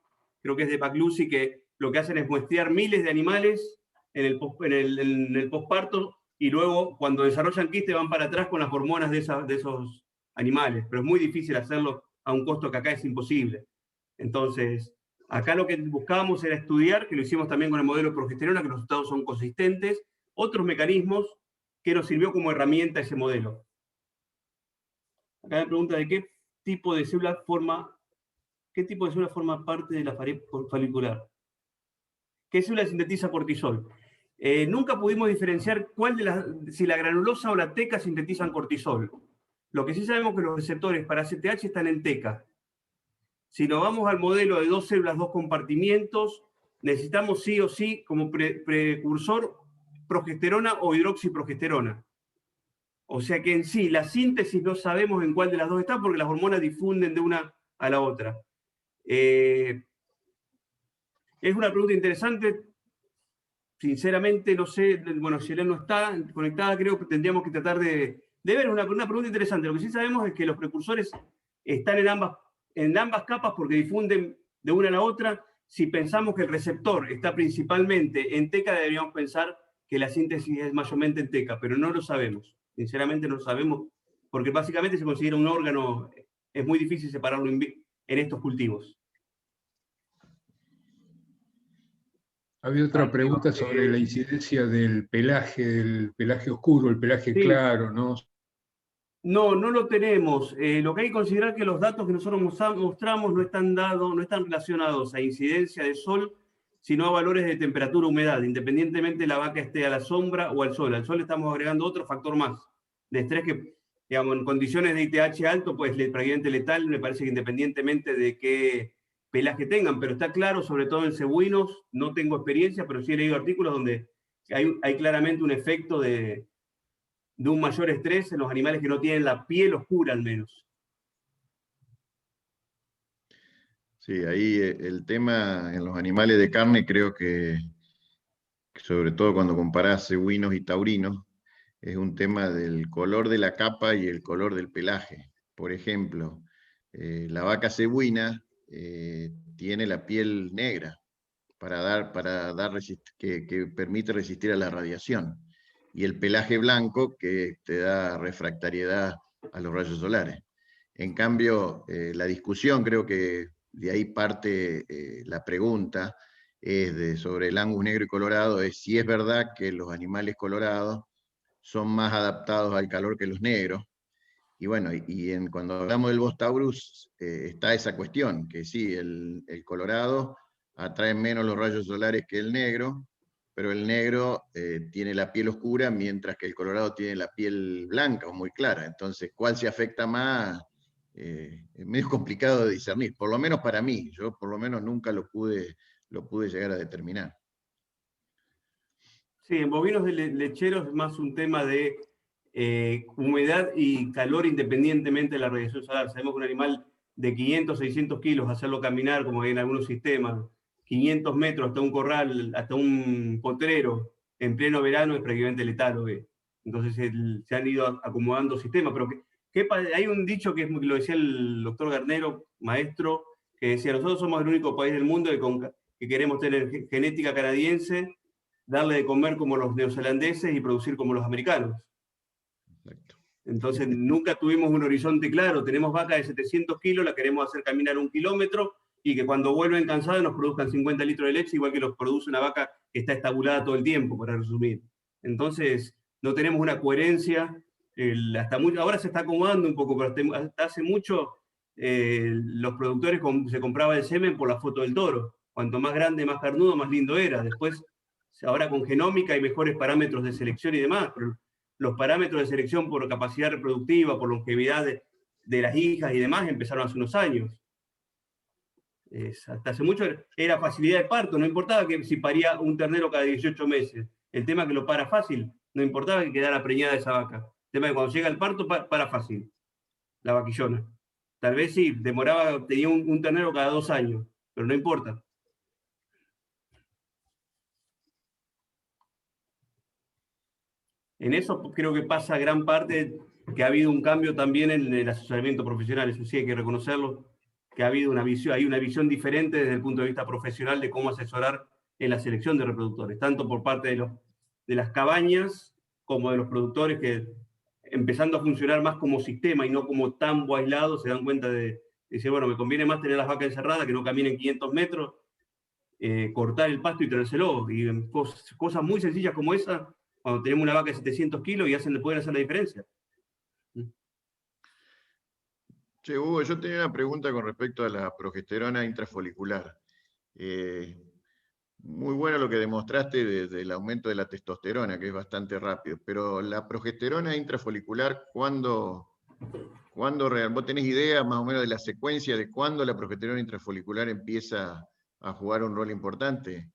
creo que es de Paclusi, que lo que hacen es muestrear miles de animales en el posparto, y luego cuando desarrollan quiste van para atrás con las hormonas de esos animales, pero es muy difícil hacerlo a un costo que acá es imposible. Entonces, acá lo que buscábamos era estudiar, que lo hicimos también con el modelo de progesterona, que los resultados son consistentes, otros mecanismos que nos sirvió como herramienta ese modelo. Acá me pregunta de qué tipo de célula forma parte de la pared folicular. ¿Qué célula sintetiza cortisol? Nunca pudimos diferenciar si la granulosa o la teca sintetizan cortisol. Lo que sí sabemos es que los receptores para CTH están en teca. Si nos vamos al modelo de 2 células, 2 compartimientos, necesitamos sí o sí como precursor progesterona o hidroxiprogesterona. O sea que en sí, la síntesis no sabemos en cuál de las dos está porque las hormonas difunden de una a la otra. Es una pregunta interesante. Sinceramente, no sé, bueno, si él no está conectada, creo que tendríamos que tratar de ver. Una pregunta interesante. Lo que sí sabemos es que los precursores están en ambas capas porque difunden de una a la otra. Si pensamos que el receptor está principalmente en teca, deberíamos pensar que la síntesis es mayormente en teca, pero no lo sabemos. Sinceramente no lo sabemos, porque básicamente se considera un órgano, es muy difícil separarlo en estos cultivos. Había otra pregunta sobre la incidencia del pelaje oscuro, el pelaje claro, ¿no? No lo tenemos. Lo que hay que considerar es que los datos que nosotros mostramos no están relacionados a incidencia de sol, sino a valores de temperatura, humedad, independientemente la vaca esté a la sombra o al sol. Al sol estamos agregando otro factor más de estrés que, digamos, en condiciones de ITH alto, pues prácticamente letal, me parece que independientemente de qué pelaje tengan, pero está claro, sobre todo en cebuinos, no tengo experiencia, pero sí he leído artículos donde hay claramente un efecto de un mayor estrés en los animales que no tienen la piel oscura al menos. Sí, ahí el tema en los animales de carne creo que sobre todo cuando comparás cebuinos y taurinos, es un tema del color de la capa y el color del pelaje. Por ejemplo, la vaca cebuina tiene la piel negra, que permite resistir a la radiación. Y el pelaje blanco, que te da refractariedad a los rayos solares. En cambio, la discusión, creo que de ahí parte la pregunta, sobre el Angus negro y colorado, es si es verdad que los animales colorados son más adaptados al calor que los negros. Y bueno, cuando hablamos del Bos taurus, está esa cuestión, que sí, el colorado atrae menos los rayos solares que el negro, pero el negro tiene la piel oscura, mientras que el colorado tiene la piel blanca o muy clara. Entonces, ¿cuál se afecta más? Es medio complicado de discernir, por lo menos para mí. Yo por lo menos nunca lo pude llegar a determinar. Sí, en bovinos lecheros es más un tema de humedad y calor independientemente de la radiación solar. Sabemos que un animal de 500, 600 kilos, hacerlo caminar, como hay en algunos sistemas, 500 metros hasta un corral, hasta un potrero, en pleno verano es prácticamente letal. Entonces se han ido acomodando sistemas. Pero hay un dicho que lo decía el doctor Garnero, maestro, que decía: nosotros somos el único país del mundo que queremos tener genética canadiense, darle de comer como los neozelandeses y producir como los americanos. Exacto. Entonces nunca tuvimos un horizonte claro. Tenemos vacas de 700 kilos, la queremos hacer caminar 1 kilómetro y que cuando vuelven cansadas nos produzcan 50 litros de leche, igual que los produce una vaca que está estabulada todo el tiempo, para resumir. Entonces no tenemos una coherencia. Ahora se está acomodando un poco, pero hasta hace mucho los productores se compraban el semen por la foto del toro. Cuanto más grande, más carnudo, más lindo era. Después, ahora con genómica hay mejores parámetros de selección y demás, pero los parámetros de selección por capacidad reproductiva, por longevidad de las hijas y demás, empezaron hace unos años. Hasta hace mucho era facilidad de parto, no importaba que si paría un ternero cada 18 meses. El tema es que lo para fácil, no importaba que quedara preñada esa vaca. El tema es que cuando llega el parto, para fácil, la vaquillona. Tal vez sí, tenía un ternero cada 2 años, pero no importa. En eso creo que pasa gran parte, que ha habido un cambio también en el asesoramiento profesional. Eso sí hay que reconocerlo, que hay una visión diferente desde el punto de vista profesional de cómo asesorar en la selección de reproductores, tanto por parte de las cabañas como de los productores, que empezando a funcionar más como sistema y no como tambo aislado, se dan cuenta de decir, bueno, me conviene más tener las vacas encerradas, que no caminen 500 metros, cortar el pasto y traérselo. Y cosas muy sencillas como esa, cuando tenemos una vaca de 700 kilos y pueden hacer la diferencia. Che, Hugo, yo tenía una pregunta con respecto a la progesterona intrafolicular. Muy bueno lo que demostraste del aumento de la testosterona, que es bastante rápido, pero la progesterona intrafolicular, ¿vos tenés idea más o menos de la secuencia de cuándo la progesterona intrafolicular empieza a jugar un rol importante?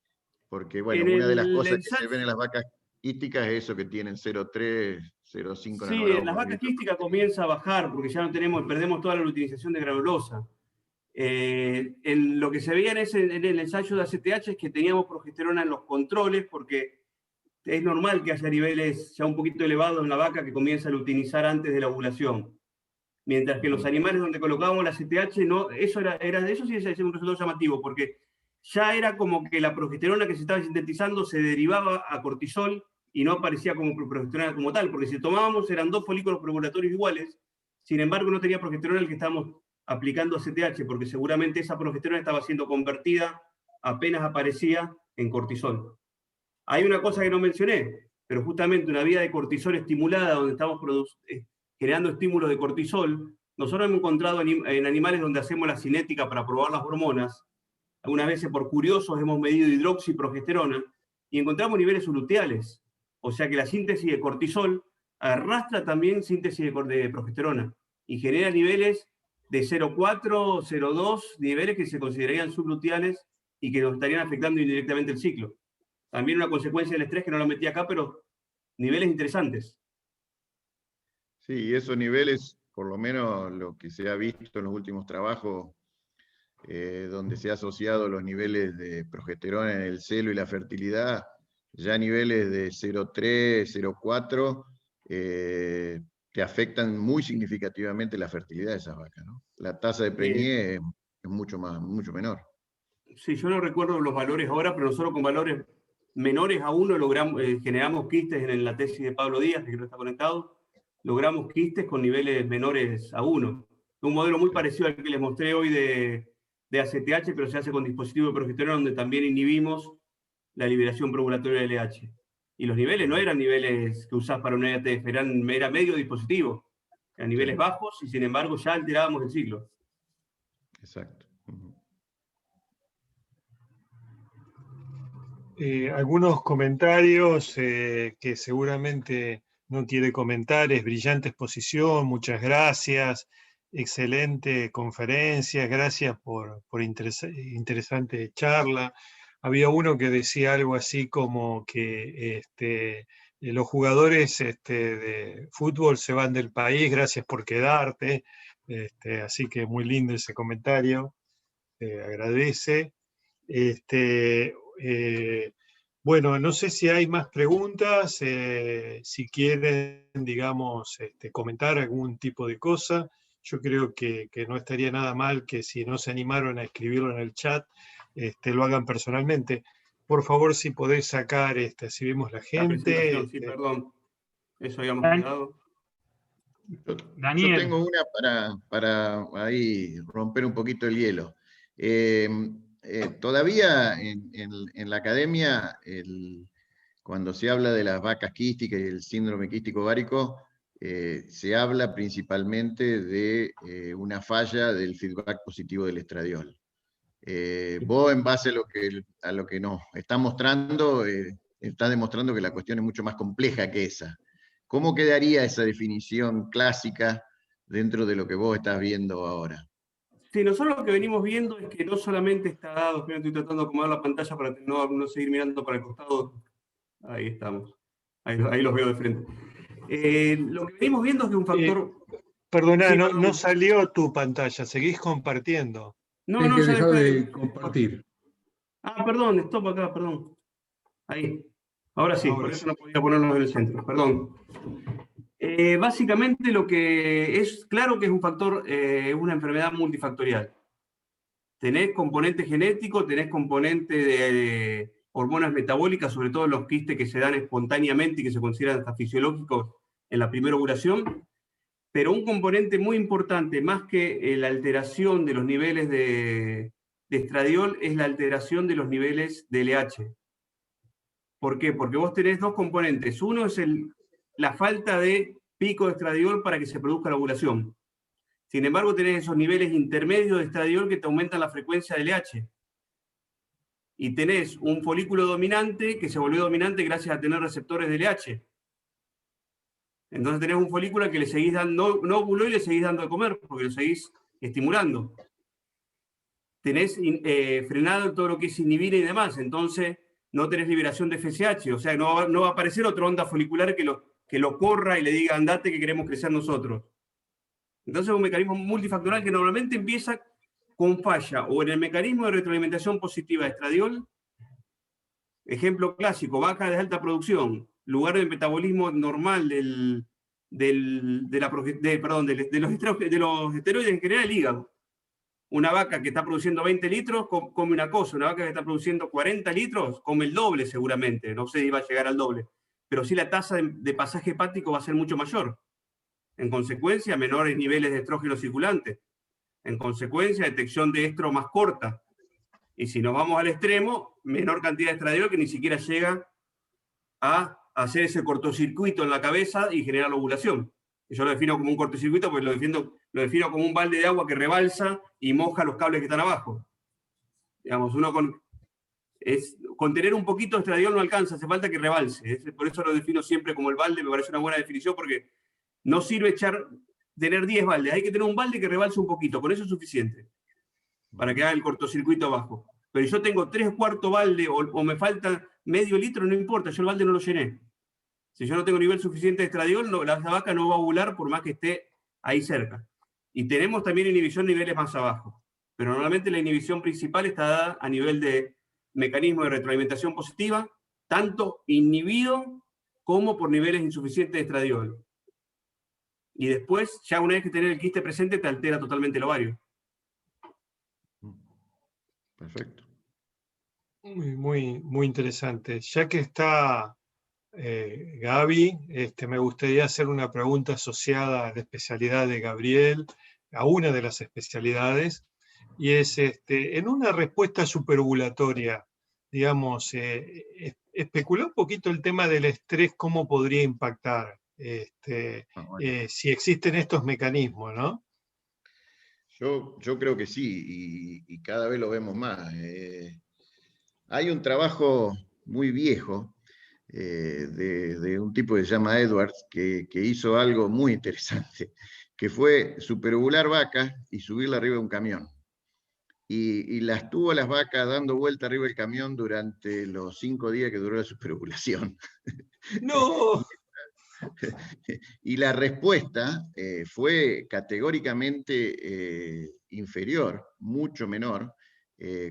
Porque, bueno, una de las cosas que se ven en las vacas quísticas es eso, que tienen 0,3, 0,5 Sí, nanogramos en las por vacas litro. quísticas comienza a bajar porque ya perdemos toda la utilización de granulosa. En lo que se veía en el ensayo de ACTH es que teníamos progesterona en los controles, porque es normal que haya niveles ya un poquito elevados en la vaca que comienza a utilizar antes de la ovulación. Mientras que en los animales donde colocábamos la ACTH, no, eso sí es un resultado llamativo, porque ya era como que la progesterona que se estaba sintetizando se derivaba a cortisol y no aparecía como progesterona como tal, porque si tomábamos eran 2 folículos preovulatorios iguales, sin embargo no tenía progesterona el que estábamos aplicando a CTH, porque seguramente esa progesterona estaba siendo convertida, apenas aparecía, en cortisol. Hay una cosa que no mencioné, pero justamente una vía de cortisol estimulada, donde estamos generando estímulos de cortisol, nosotros hemos encontrado en animales donde hacemos la cinética para probar las hormonas. Algunas veces por curiosos hemos medido hidroxiprogesterona y encontramos niveles luteales. O sea que la síntesis de cortisol arrastra también síntesis de progesterona y genera niveles de 0,4, 0,2, niveles que se considerarían subluteales y que nos estarían afectando indirectamente el ciclo. También una consecuencia del estrés, que no lo metí acá, pero niveles interesantes. Sí, y esos niveles, por lo menos lo que se ha visto en los últimos trabajos, donde se ha asociado los niveles de progesterona en el celo y la fertilidad, ya niveles de 0,3, 0,4, te afectan muy significativamente la fertilidad de esas vacas, ¿no? La tasa de preñez es mucho menor. Sí, yo no recuerdo los valores ahora, pero nosotros con valores menores a 1 logramos, generamos quistes en la tesis de Pablo Díaz, que no está conectado, logramos quistes con niveles menores a 1. Un modelo muy parecido al que les mostré hoy de ACTH, pero se hace con dispositivo de progesterona, donde también inhibimos la liberación preovulatoria de LH. Y los niveles no eran niveles que usás para una EATF, era medio dispositivo, eran niveles bajos y sin embargo ya alterábamos el ciclo. Exacto. Algunos comentarios que seguramente no quiere comentar. Es brillante exposición, muchas gracias, excelente conferencia, gracias por interesante charla. Había uno que decía algo así como que los jugadores de fútbol se van del país, gracias por quedarte. Así que muy lindo ese comentario, agradece. Bueno, no sé si hay más preguntas, si quieren, digamos, comentar algún tipo de cosa. Yo creo que no estaría nada mal que si no se animaron a escribirlo en el chat, lo hagan personalmente. Por favor, si podés sacar, si vemos la gente. Sí, perdón. Eso habíamos quedado. Yo tengo una para ahí romper un poquito el hielo. Todavía en la academia, cuando se habla de las vacas quísticas y el síndrome quístico ovárico, se habla principalmente de una falla del feedback positivo del estradiol. Vos, en base a lo que nos está mostrando, está demostrando que la cuestión es mucho más compleja que esa. ¿Cómo quedaría esa definición clásica dentro de lo que vos estás viendo ahora? Sí, nosotros lo que venimos viendo es que no solamente está dado, estoy tratando de acomodar la pantalla para no seguir mirando para el costado. Ahí estamos. Ahí los veo de frente. Lo que venimos viendo es que un factor... Perdona, sí, no salió tu pantalla, seguís compartiendo. No, no, ya de compartir. Perdón, stop acá, perdón. Ahí. Ahora sí, por eso no podía ponernos en el centro, perdón. Básicamente lo que es claro que es un factor, una enfermedad multifactorial. Tenés componente genético, tenés componente de hormonas metabólicas, sobre todo los quistes que se dan espontáneamente y que se consideran hasta fisiológicos en la primera ovulación, pero un componente muy importante, más que la alteración de los niveles de estradiol, es la alteración de los niveles de LH. ¿Por qué? Porque vos tenés dos componentes. Uno es la falta de pico de estradiol para que se produzca la ovulación. Sin embargo, tenés esos niveles intermedios de estradiol que te aumentan la frecuencia de LH. Y tenés un folículo dominante que se volvió dominante gracias a tener receptores de LH. Entonces tenés un folículo que le seguís dando, no ovuló y le seguís dando de comer, porque lo seguís estimulando. Tenés frenado todo lo que es inhibir y demás, entonces no tenés liberación de FSH, o sea, no va a aparecer otra onda folicular que lo corra y le diga andate que queremos crecer nosotros. Entonces es un mecanismo multifactorial que normalmente empieza con falla o en el mecanismo de retroalimentación positiva de estradiol, ejemplo clásico, vaca de alta producción, lugar de metabolismo normal de los esteroides en general, el hígado. Una vaca que está produciendo 20 litros come una cosa, una vaca que está produciendo 40 litros come el doble seguramente, no sé si va a llegar al doble, pero sí la tasa de pasaje hepático va a ser mucho mayor. En consecuencia, menores niveles de estrógeno circulante. En consecuencia, detección de estro más corta. Y si nos vamos al extremo, menor cantidad de estradiol que ni siquiera llega a hacer ese cortocircuito en la cabeza y generar la ovulación. Yo lo defino como un cortocircuito porque lo defino como un balde de agua que rebalsa y moja los cables que están abajo. Digamos, uno con tener un poquito de estradiol no alcanza, hace falta que rebalse. Por eso lo defino siempre como el balde, me parece una buena definición porque no sirve tener 10 baldes, hay que tener un balde que rebalse un poquito, con eso es suficiente para que haga el cortocircuito abajo. Pero yo tengo 3/4 balde o me falta medio litro, no importa, yo el balde no lo llené. Si yo no tengo nivel suficiente de estradiol, la vaca no va a ovular por más que esté ahí cerca. Y tenemos también inhibición niveles más abajo. Pero normalmente la inhibición principal está dada a nivel de mecanismo de retroalimentación positiva, tanto inhibido como por niveles insuficientes de estradiol. Y después, ya una vez que tenés el quiste presente, te altera totalmente el ovario. Perfecto. Muy interesante. Ya que está Gaby, me gustaría hacer una pregunta asociada a la especialidad de Gabriel, a una de las especialidades, y es, en una respuesta superovulatoria, digamos, especuló un poquito el tema del estrés, cómo podría impactar, Bueno. si existen estos mecanismos, ¿no? Yo creo que sí, y cada vez lo vemos más. Hay un trabajo muy viejo de un tipo que se llama Edwards, que hizo algo muy interesante, que fue superovular vacas y subirla arriba de un camión. Y las tuvo las vacas dando vuelta arriba del camión durante los 5 días que duró la superovulación. ¡No! Y la respuesta fue categóricamente inferior, mucho menor,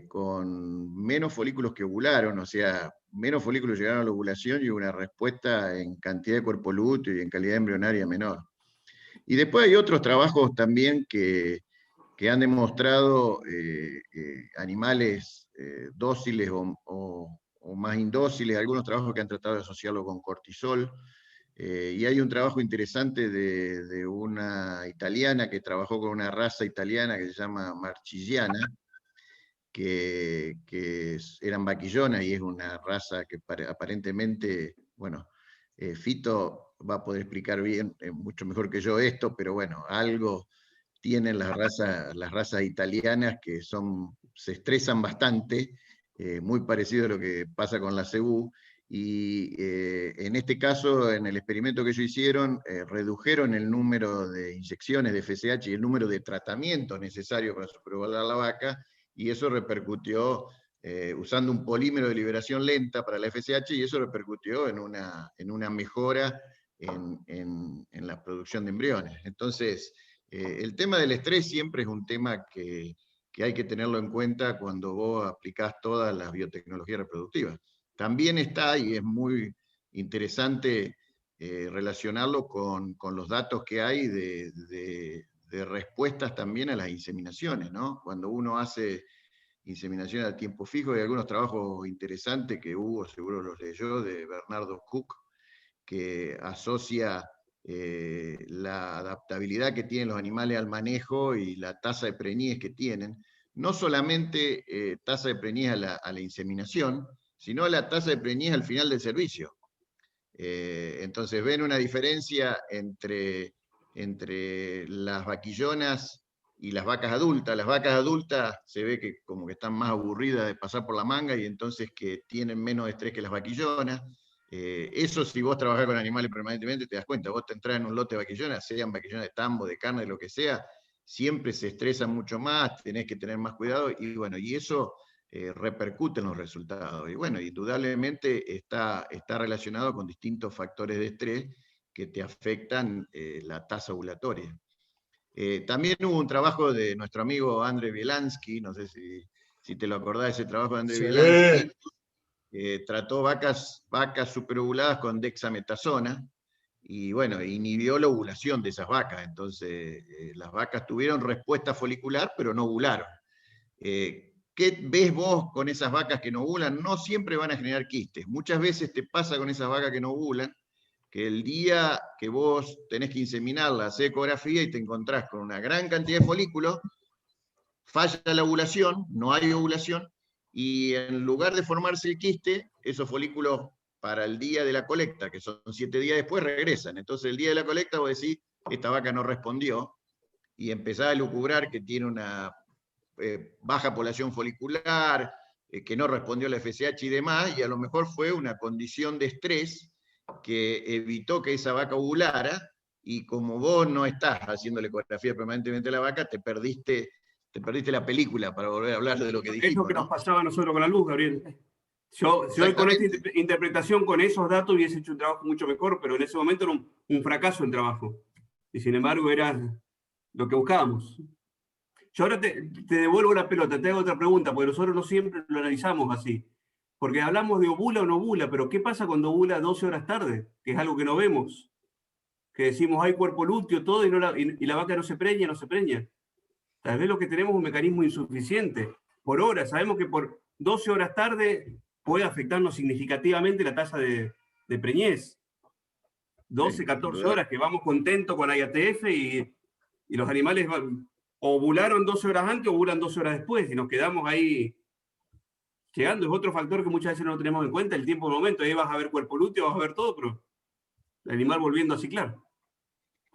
con menos folículos que ovularon, o sea, menos folículos llegaron a la ovulación y una respuesta en cantidad de cuerpo lúteo y en calidad embrionaria menor. Y después hay otros trabajos también que han demostrado animales dóciles o más indóciles, algunos trabajos que han tratado de asociarlo con cortisol. Y hay un trabajo interesante de una italiana que trabajó con una raza italiana que se llama Marchigiana, que eran vaquillonas y es una raza que aparentemente, bueno, Fito va a poder explicar bien, mucho mejor que yo esto, pero bueno, algo tienen las razas italianas que se estresan bastante, muy parecido a lo que pasa con la cebú. Y en este caso, en el experimento que ellos hicieron, redujeron el número de inyecciones de FSH y el número de tratamientos necesarios para superovular la vaca, y eso repercutió, usando un polímero de liberación lenta para la FSH, y eso repercutió en una mejora en la producción de embriones. Entonces, el tema del estrés siempre es un tema que hay que tenerlo en cuenta cuando vos aplicás todas las biotecnologías reproductivas. También está, y es muy interesante relacionarlo con los datos que hay de respuestas también a las inseminaciones, ¿no? Cuando uno hace inseminaciones a tiempo fijo, hay algunos trabajos interesantes que Hugo seguro los leyó, de Bernardo Cook, que asocia la adaptabilidad que tienen los animales al manejo y la tasa de preñez que tienen, no solamente tasa de preñez a la inseminación, sino a la tasa de preñez al final del servicio. Entonces ven una diferencia entre las vaquillonas y las vacas adultas. Las vacas adultas se ve que como que están más aburridas de pasar por la manga y entonces que tienen menos estrés que las vaquillonas. Eso, si vos trabajás con animales permanentemente, te das cuenta. Vos te entras en un lote de vaquillonas, sean vaquillonas de tambo, de carne, de lo que sea, siempre se estresan mucho más, tenés que tener más cuidado, y bueno, y eso repercute en los resultados. Y bueno, indudablemente está relacionado con distintos factores de estrés que te afectan la tasa ovulatoria. También hubo un trabajo de nuestro amigo André Bielansky, no sé si te lo acordás de ese trabajo de André Bielansky, trató vacas superovuladas con dexametasona, y bueno, inhibió la ovulación de esas vacas. Entonces, las vacas tuvieron respuesta folicular, pero no ovularon. ¿Qué ves vos con esas vacas que no ovulan? No siempre van a generar quistes. Muchas veces te pasa con esas vacas que no ovulan, que el día que vos tenés que inseminarla, hacer ecografía y te encontrás con una gran cantidad de folículos, falla la ovulación, no hay ovulación, y en lugar de formarse el quiste, esos folículos para el día de la colecta, que son 7 días después, regresan. Entonces el día de la colecta vos decís, esta vaca no respondió, y empezás a lucubrar que tiene una baja población folicular, que no respondió a la FSH y demás, y a lo mejor fue una condición de estrés que evitó que esa vaca ovulara, y como vos no estás haciéndole ecografía permanentemente a la vaca, te perdiste la película, para volver a hablar de lo que dijimos. Es lo que nos pasaba a nosotros con la luz, Gabriel. Yo con esta interpretación, con esos datos, hubiese hecho un trabajo mucho mejor, pero en ese momento era un fracaso el trabajo. Y sin embargo era lo que buscábamos. Yo ahora te devuelvo la pelota, te hago otra pregunta, porque nosotros no siempre lo analizamos así. Porque hablamos de ovula o no ovula, pero ¿qué pasa cuando ovula 12 horas tarde? Que es algo que no vemos. Que decimos, hay cuerpo lúteo, todo, y la vaca no se preña, no se preña. Tal vez lo que tenemos es un mecanismo insuficiente. Por hora, sabemos que por 12 horas tarde puede afectarnos significativamente la tasa de preñez. 12, 14 horas que vamos contentos con IATF y los animales ovularon 12 horas antes o ovulan 12 horas después y nos quedamos ahí llegando. Es otro factor que muchas veces no tenemos en cuenta, el tiempo del momento. Ahí vas a ver cuerpo lúteo, vas a ver todo, pero el animal volviendo a ciclar.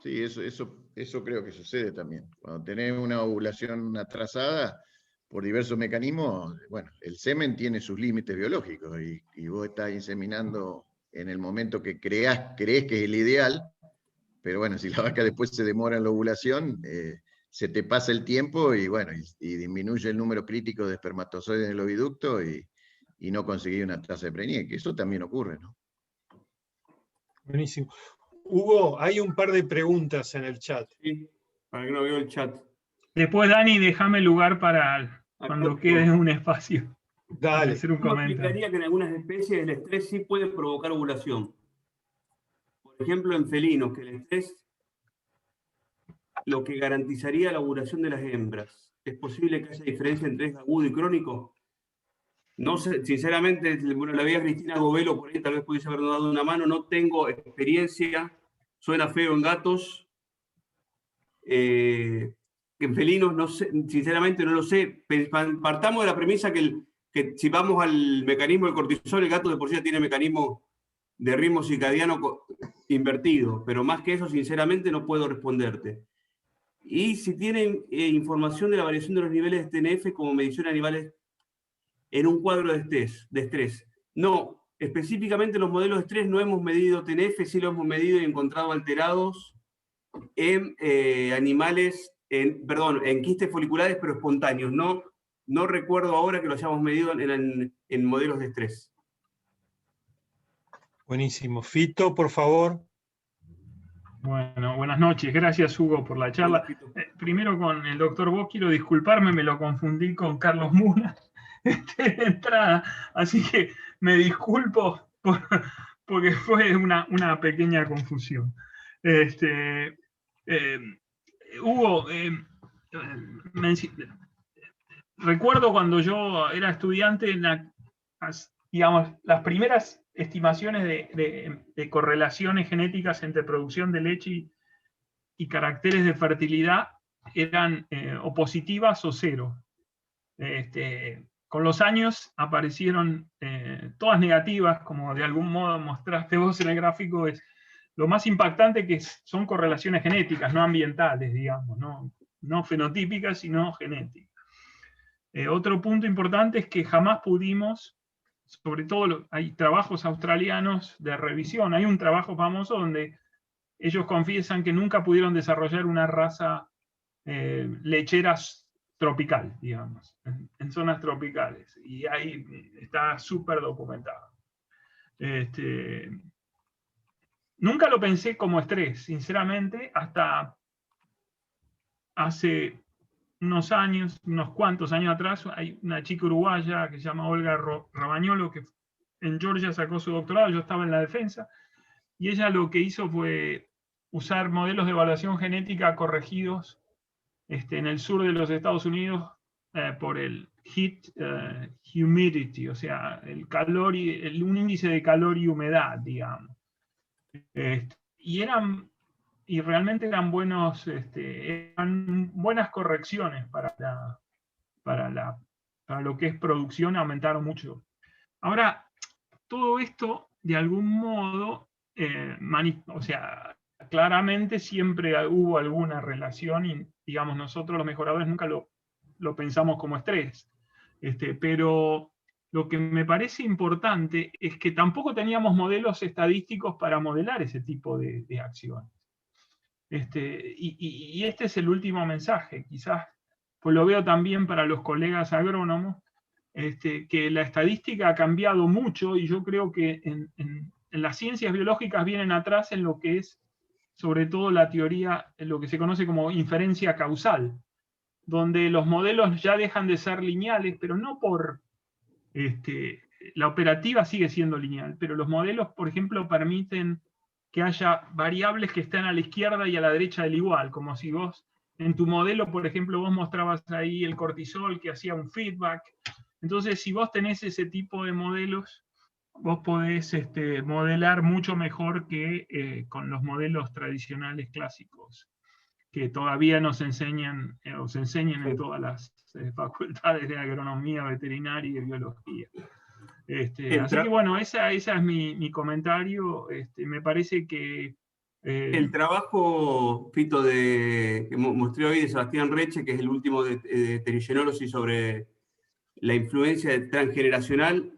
Sí, eso creo que sucede también. Cuando tenés una ovulación atrasada, por diversos mecanismos, bueno, el semen tiene sus límites biológicos y vos estás inseminando en el momento que crees que es el ideal, pero bueno, si la vaca después se demora en la ovulación, se te pasa el tiempo y bueno, y disminuye el número crítico de espermatozoides en el oviducto y no conseguís una tasa de preñez, que eso también ocurre, ¿no? Buenísimo. Hugo, hay un par de preguntas en el chat. Sí, para que no veo el chat. Después, Dani, déjame lugar para cuando quede un espacio. Dale. Hacer un ¿Cómo comentario. explicaría que en algunas especies el estrés sí puede provocar ovulación? Por ejemplo, en felinos, que el estrés lo que garantizaría la ovulación de las hembras. ¿Es posible que haya diferencia entre estrés agudo y crónico? No sé, sinceramente, bueno, la veía Cristina Govelo, por ahí tal vez pudiese haber dado una mano, no tengo experiencia, suena feo en gatos, en felinos, no sé, sinceramente no lo sé. Partamos de la premisa que si vamos al mecanismo del cortisol, el gato de por sí ya tiene mecanismo de ritmo circadiano invertido, pero más que eso, sinceramente, no puedo responderte. Y si tienen información de la variación de los niveles de TNF como medición de animales en un cuadro de estrés. No, específicamente los modelos de estrés no hemos medido TNF, sí lo hemos medido y encontrado alterados en animales, en quistes foliculares, pero espontáneos. No recuerdo ahora que lo hayamos medido en modelos de estrés. Buenísimo. Fito, por favor. Bueno, buenas noches. Gracias, Hugo, por la charla. Primero con el doctor Bosch, quiero disculparme, me lo confundí con Carlos Muna de entrada, así que me disculpo porque fue una pequeña confusión. Hugo, recuerdo cuando yo era estudiante, digamos, las primeras estimaciones de correlaciones genéticas entre producción de leche y caracteres de fertilidad eran o positivas o cero. Con los años aparecieron todas negativas, como de algún modo mostraste vos en el gráfico. Lo más impactante que son correlaciones genéticas, no ambientales, digamos, no fenotípicas, sino genéticas. Otro punto importante es que jamás pudimos, sobre todo hay trabajos australianos de revisión, hay un trabajo famoso donde ellos confiesan que nunca pudieron desarrollar una raza lechera tropical, digamos, en zonas tropicales, y ahí está súper documentado. Nunca lo pensé como estrés, sinceramente, hasta hace unos cuantos años atrás, hay una chica uruguaya que se llama Olga Rabañolo, que en Georgia sacó su doctorado, yo estaba en la defensa, y ella lo que hizo fue usar modelos de evaluación genética corregidos en el sur de los Estados Unidos por el heat humidity, o sea, el calor un índice de calor y humedad, digamos. Y realmente eran eran buenas correcciones para lo que es producción, aumentaron mucho. Ahora, todo esto, de algún modo, o sea, claramente siempre hubo alguna relación y, digamos, nosotros los mejoradores nunca lo pensamos como estrés. Pero lo que me parece importante es que tampoco teníamos modelos estadísticos para modelar ese tipo de acciones. Y este es el último mensaje, quizás, pues lo veo también para los colegas agrónomos, que la estadística ha cambiado mucho y yo creo que en las ciencias biológicas vienen atrás en lo que es, sobre todo, la teoría, en lo que se conoce como inferencia causal, donde los modelos ya dejan de ser lineales, pero no por... la operativa sigue siendo lineal, pero los modelos, por ejemplo, permiten que haya variables que estén a la izquierda y a la derecha del igual, como si vos, en tu modelo, por ejemplo, vos mostrabas ahí el cortisol que hacía un feedback, Entonces, si vos tenés ese tipo de modelos, vos podés modelar mucho mejor que con los modelos tradicionales clásicos, que todavía nos enseñan, o se enseñan en todas las facultades de agronomía, veterinaria y biología. Así que bueno, ese es mi comentario. Me parece que... el trabajo, Fito, que mostré hoy de Sebastián Reche, que es el último de Terigenology sobre la influencia transgeneracional,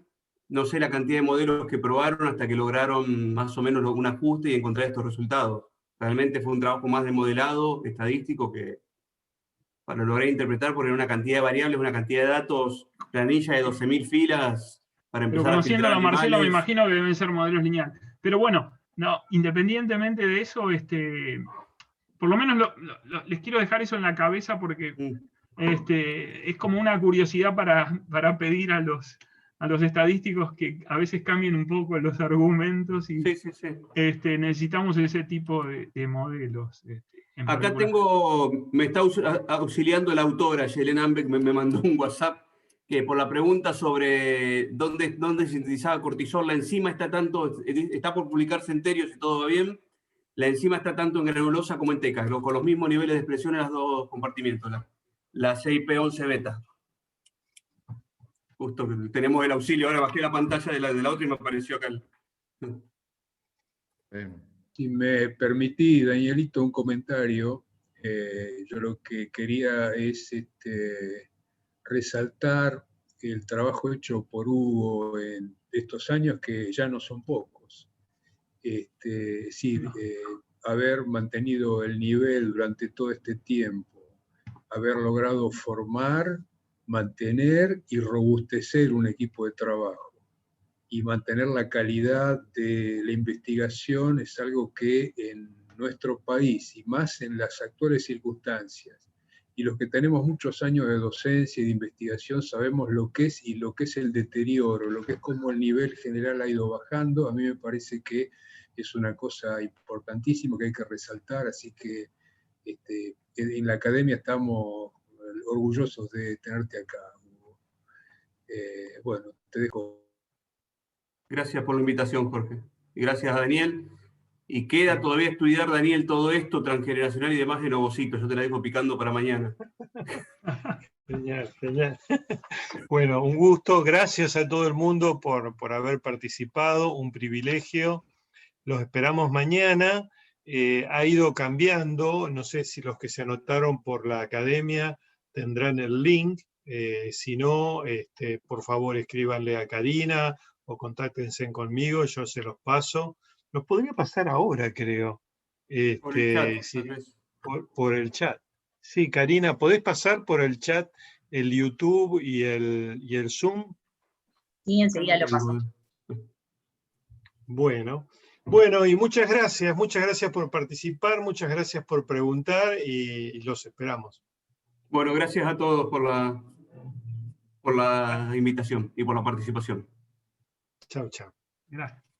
no sé la cantidad de modelos que probaron hasta que lograron más o menos un ajuste y encontrar estos resultados. Realmente fue un trabajo más de modelado, estadístico, que para lograr interpretar, porque era una cantidad de variables, una cantidad de datos, planilla de 12.000 filas, para empezar Pero a filtrar conociéndolo a Marcelo, me animales. imagino que deben ser modelos lineales. Pero bueno, no, independientemente de eso, por lo menos les quiero dejar eso en la cabeza porque es como una curiosidad para pedir a los estadísticos que a veces cambien un poco los argumentos y necesitamos ese tipo de modelos. Acá me está auxiliando la autora, Yelena Ambeck, me mandó un WhatsApp que por la pregunta sobre dónde sintetizaba cortisol, la enzima está por publicarse en Terios y todo va bien. La enzima está tanto en granulosa como en teca, con los mismos niveles de expresión en los dos compartimientos, la CIP11 beta. Justo tenemos el auxilio, ahora bajé la pantalla de la otra y me apareció acá. Si me permitís, Danielito, un comentario, yo lo que quería es resaltar el trabajo hecho por Hugo en estos años, que ya no son pocos. Es decir, haber mantenido el nivel durante todo este tiempo, haber logrado formar, mantener y robustecer un equipo de trabajo y mantener la calidad de la investigación es algo que en nuestro país, y más en las actuales circunstancias, y los que tenemos muchos años de docencia y de investigación sabemos lo que es y lo que es el deterioro, lo que es como el nivel general ha ido bajando. A mí me parece que es una cosa importantísima que hay que resaltar, así que en la academia estamos orgullosos de tenerte acá. Bueno, te dejo. Gracias por la invitación, Jorge. Y gracias a Daniel. Y queda todavía estudiar, Daniel, todo esto transgeneracional y demás en ovocitos. Yo te la dejo picando para mañana. Genial, genial. Bueno, un gusto. Gracias a todo el mundo por haber participado. Un privilegio. Los esperamos mañana. Ha ido cambiando. No sé si los que se anotaron por la academia tendrán el link. Si no, por favor escríbanle a Karina o contáctense conmigo, yo se los paso. Los podría pasar ahora, creo. Por el chat, sí, por el chat. Sí, Karina, ¿podés pasar por el chat el YouTube y el Zoom? Sí, enseguida lo paso. Bueno, y muchas gracias por participar, muchas gracias por preguntar y los esperamos. Bueno, gracias a todos por la invitación y por la participación. Chao, chao. Gracias.